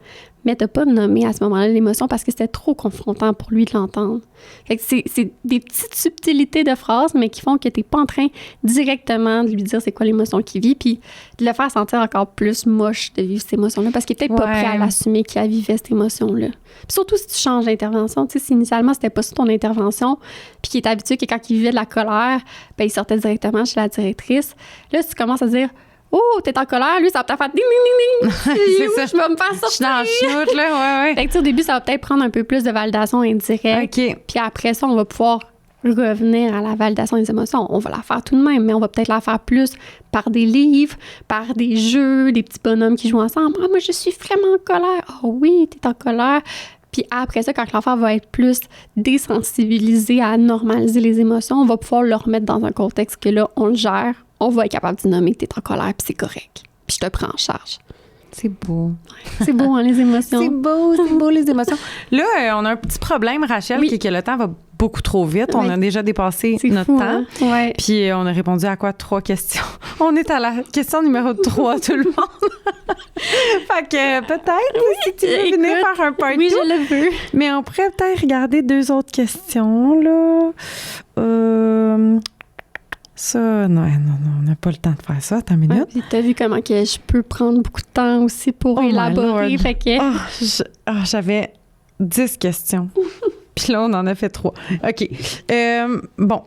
mais t'as pas nommé à ce moment-là l'émotion parce que c'était trop confrontant pour lui de l'entendre. Fait que c'est des petites subtilités de phrases, mais qui font que t'es pas en train directement de lui dire c'est quoi l'émotion qu'il vit, puis de le faire sentir encore plus moche de vivre cette émotion-là, parce qu'il est peut-être pas prêt à l'assumer qu'il vivait cette émotion-là. Puis surtout si tu changes d'intervention, tu sais, si initialement c'était pas sur ton intervention, puis qu'il est habitué que quand il vivait de la colère, ben il sortait directement chez la directrice. Là, si tu commences à dire « Oh, t'es en colère, lui, ça va peut-être faire ding, ding, ding, ding. C'est ça. Je vais me faire sortir. » Je suis dans le chenoute, là, ouais. Fait que, au début, ça va peut-être prendre un peu plus de validation indirecte. OK. Puis après ça, on va pouvoir revenir à la validation des émotions. On va la faire tout de même, mais on va peut-être la faire plus par des livres, par des jeux, des petits bonhommes qui jouent ensemble. « Ah, moi, je suis vraiment en colère. »« Ah oui, t'es en colère. » Puis après ça, quand l'enfant va être plus désensibilisé à normaliser les émotions, on va pouvoir le remettre dans un contexte que là, on le gère. On va être capable de nommer que t'es en colère, puis c'est correct. Puis je te prends en charge. C'est beau. C'est beau, hein, les émotions. C'est beau, les émotions. Là, on a un petit problème, Rachel, qui est que le temps va beaucoup trop vite. On a déjà dépassé notre temps. Hein? Ouais. Puis on a répondu à quoi? 3 questions. On est à la question numéro 3, tout le monde. Fait que peut-être, si tu veux venir faire un part 2. Oui, je le veux. Mais on pourrait peut-être regarder 2 autres questions, là. Ça, non, on n'a pas le temps de faire ça. Attends une minute. Puis t'as vu comment que je peux prendre beaucoup de temps aussi pour élaborer. Fait que... j'avais 10 questions. Puis là, on en a fait 3. OK. Bon.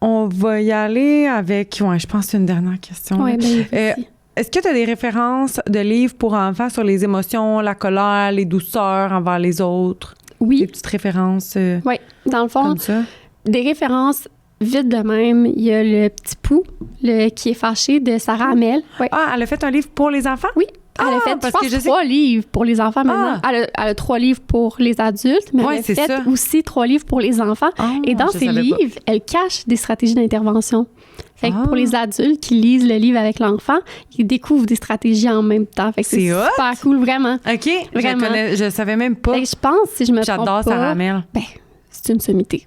On va y aller avec... Ouais, je pense que c'est une dernière question. Oui, bien est-ce que tu as des références de livres pour enfants sur les émotions, la colère, les douceurs envers les autres? Oui. Des petites références oui, dans le fond, comme ça? Des références vite de même. Il y a le petit Pou, qui est fâché, de Sarah Hamel. Ouais. Ah, elle a fait un livre pour les enfants? Oui. Elle a fait 3 livres pour les enfants maintenant. Elle a 3 livres pour les adultes, mais elle a fait aussi 3 livres pour les enfants. Et dans ces livres, elle cache des stratégies d'intervention. Fait que pour les adultes qui lisent le livre avec l'enfant, ils découvrent des stratégies en même temps. Fait que c'est super cool, vraiment. OK. Vraiment. Je savais même pas. Fait que je pense, si je me trompe pas... J'adore Sarah Hamel. C'est une sommité.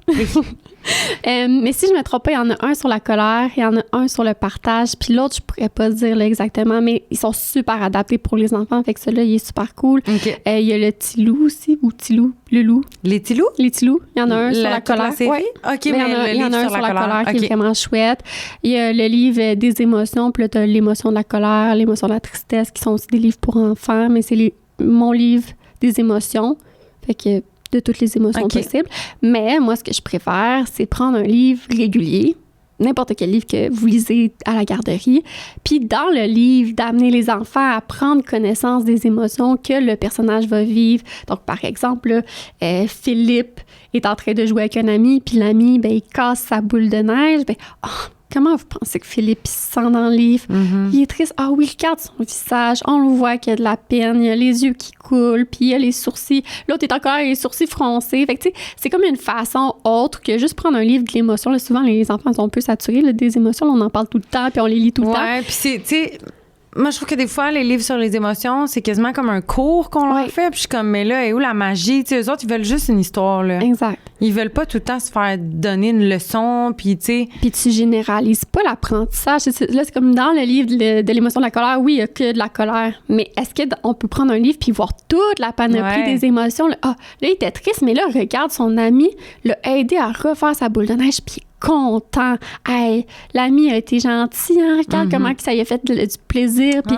Mais si je me trompe pas, il y en a un sur la colère, il y en a un sur le partage, puis l'autre, je pourrais pas dire là, exactement, mais ils sont super adaptés pour les enfants, fait que celui-là, il est super cool. Okay. Il y a le petit loup aussi, ou petit loup, le loup. Les petits loups? Les petits loups. Il y en a un sur la colère. Oui. OK, mais il y en a un sur la colère qui est vraiment chouette. Il y a le livre des émotions, puis là, tu as l'émotion de la colère, l'émotion de la tristesse, qui sont aussi des livres pour enfants, mais c'est mon livre des émotions. Fait que de toutes les émotions possibles. Mais moi, ce que je préfère, c'est prendre un livre régulier, n'importe quel livre que vous lisez à la garderie, puis dans le livre, d'amener les enfants à prendre connaissance des émotions que le personnage va vivre. Donc, par exemple, là, Philippe est en train de jouer avec un ami, puis l'ami, ben, il casse sa boule de neige. Ben, comment vous pensez que Philippe se sent dans le livre? Mm-hmm. Il est triste. Ah oui, regarde son visage. On le voit qu'il y a de la peine. Il y a les yeux qui coulent. Puis il y a les sourcils. L'autre est encore les sourcils froncés. Fait que, tu sais, c'est comme une façon autre que juste prendre un livre de l'émotion. Là, souvent, les enfants sont un peu saturés là, des émotions. Là, on en parle tout le temps, puis on les lit tout le temps. Ouais, puis c'est, tu sais... Moi, je trouve que des fois, les livres sur les émotions, c'est quasiment comme un cours qu'on leur fait. Puis je suis comme, mais là, est où la magie? Tu sais, eux autres, ils veulent juste une histoire, là. Exact. Ils veulent pas tout le temps se faire donner une leçon, puis tu sais... Puis tu généralises pas l'apprentissage. Là, c'est comme dans le livre de l'émotion de la colère. Oui, il y a que de la colère. Mais est-ce qu'on peut prendre un livre puis voir toute la panoplie des émotions? Là, là, il était triste, mais là, regarde, son ami l'a aidé à refaire sa boule de neige, puis content. Hey, l'ami a été gentil, hein? Regarde comment ça lui a fait du plaisir. Puis,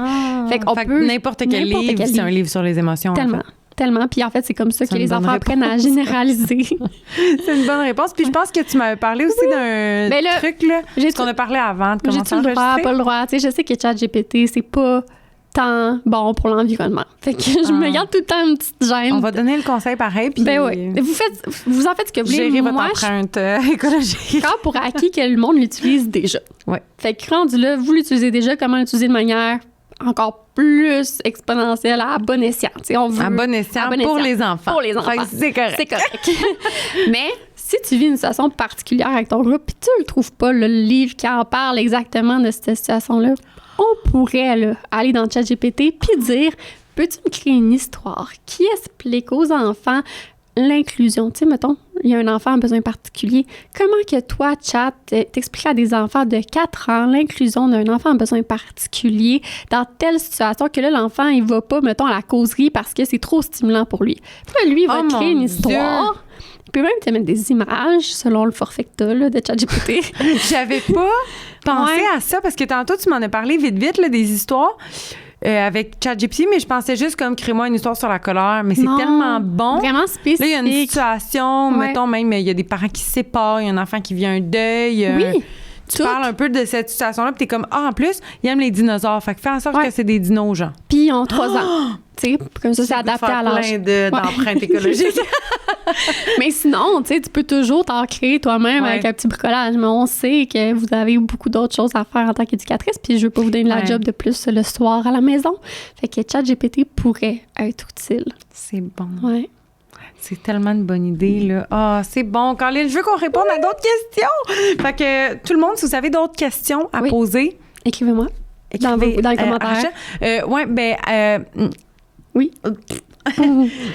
fait que n'importe quel livre, c'est un livre sur les émotions. Tellement. En fait. Tellement. Puis en fait, c'est comme ça que les enfants apprennent à généraliser. C'est une bonne réponse. Puis je pense que tu m'avais parlé aussi d'un truc, là. Parce qu'on a parlé avant de commencer à enregistrer. Pas le droit. Tu sais, je sais que ChatGPT, c'est pas tant bon pour l'environnement. Fait que je me garde tout le temps une petite gêne. On va donner le conseil pareil. Puis oui. Vous en faites ce que vous voulez. Gérer votre empreinte écologique. Quand pour acquis que le monde l'utilise déjà. Ouais. Fait que rendu là, vous l'utilisez déjà, comment l'utiliser de manière encore plus exponentielle à bon escient. On veut, à bon escient pour les enfants. Pour les enfants. C'est correct. C'est correct. Mais si tu vis une situation particulière avec ton groupe puis tu le trouves pas, le livre qui en parle exactement de cette situation-là, on pourrait là, aller dans ChatGPT puis dire « Peux-tu me créer une histoire qui explique aux enfants l'inclusion? » Tu sais, mettons, il y a un enfant à besoin particulier. Comment que toi, Chat, t'expliques à des enfants de 4 ans l'inclusion d'un enfant à besoin particulier dans telle situation que là, l'enfant, il va pas, mettons, à la causerie parce que c'est trop stimulant pour lui. Puis là, lui, il va créer une histoire. Dieu. Il peut même te mettre des images selon le forfait que t'as, là, de ChatGPT. J'avais pas pensé à ça parce que tantôt, tu m'en as parlé vite, là, des histoires. Avec ChatGPT, mais je pensais juste comme crée-moi une histoire sur la colère, mais c'est tellement bon. Vraiment spécifique. Là, il y a une situation, mettons même, il y a des parents qui se séparent, il y a un enfant qui vit un deuil. Oui. Tu parles un peu de cette situation-là, puis t'es comme, en plus, ils aiment les dinosaures. Fait que fais en sorte que c'est des dinos, genre. Puis ils ont 3 ans. Tu sais, comme ça, c'est adapté à l'âge. Plein d'empreintes écologiques. Mais sinon, tu sais, tu peux toujours t'en créer toi-même avec un petit bricolage. Mais on sait que vous avez beaucoup d'autres choses à faire en tant qu'éducatrice, puis je veux pas vous donner la job de plus le soir à la maison. Fait que ChatGPT pourrait être utile. C'est bon. Ouais. C'est tellement une bonne idée, là. Ah, c'est bon. Caroline, je veux qu'on réponde à d'autres questions. Fait que tout le monde, si vous avez d'autres questions à poser... Écrivez-moi. Dans les commentaires. Oui.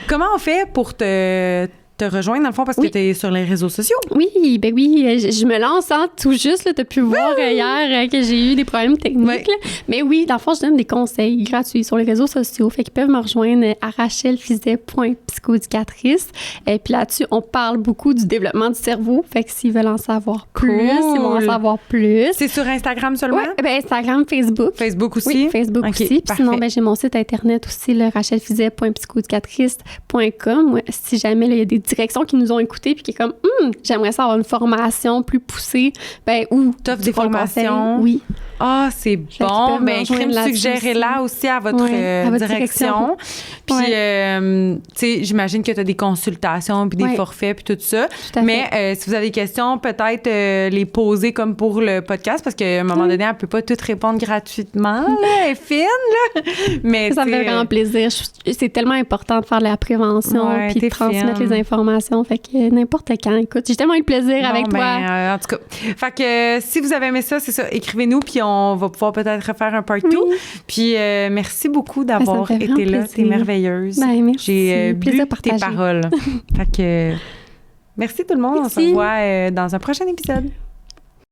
Comment on fait pour te rejoindre, dans le fond, parce que tu es sur les réseaux sociaux? Oui, je me lance tout juste. Tu as pu voir hier que j'ai eu des problèmes techniques. Là. Mais oui, dans le fond, je donne des conseils gratuits sur les réseaux sociaux. Fait qu'ils peuvent me rejoindre à rachelfizet.psychoéducatrice. Et puis là-dessus, on parle beaucoup du développement du cerveau. Fait que s'ils veulent en savoir plus, ils vont en savoir plus. C'est sur Instagram seulement? Oui, Instagram, Facebook. Facebook aussi? Oui, Facebook aussi. Puis sinon, j'ai mon site Internet aussi, le rachelfizet.psychoéducatrice.com. Si jamais il y a des directions qui nous ont écoutés puis qui est comme j'aimerais ça avoir une formation plus poussée, ou t'offres des formations. Oui. Ah, c'est bon. Ben, suggérez-la aussi à votre direction. Puis, tu sais, j'imagine que tu as des consultations puis des forfaits puis tout ça. Mais si vous avez des questions, peut-être les poser comme pour le podcast parce qu'à un moment donné, elle peut pas tout répondre gratuitement. Là, elle est fine, là. Mais ça me fait vraiment plaisir. C'est tellement important de faire de la prévention puis de transmettre les informations. Fait que n'importe quand, écoute, j'ai tellement eu de plaisir avec toi. En tout cas, fait que si vous avez aimé ça, c'est ça, écrivez-nous puis on va pouvoir peut-être refaire un part 2. Puis merci beaucoup d'avoir été là. T'es merveilleuse. Merci. J'ai bu tes paroles. Fait que merci tout le monde. On se revoit dans un prochain épisode.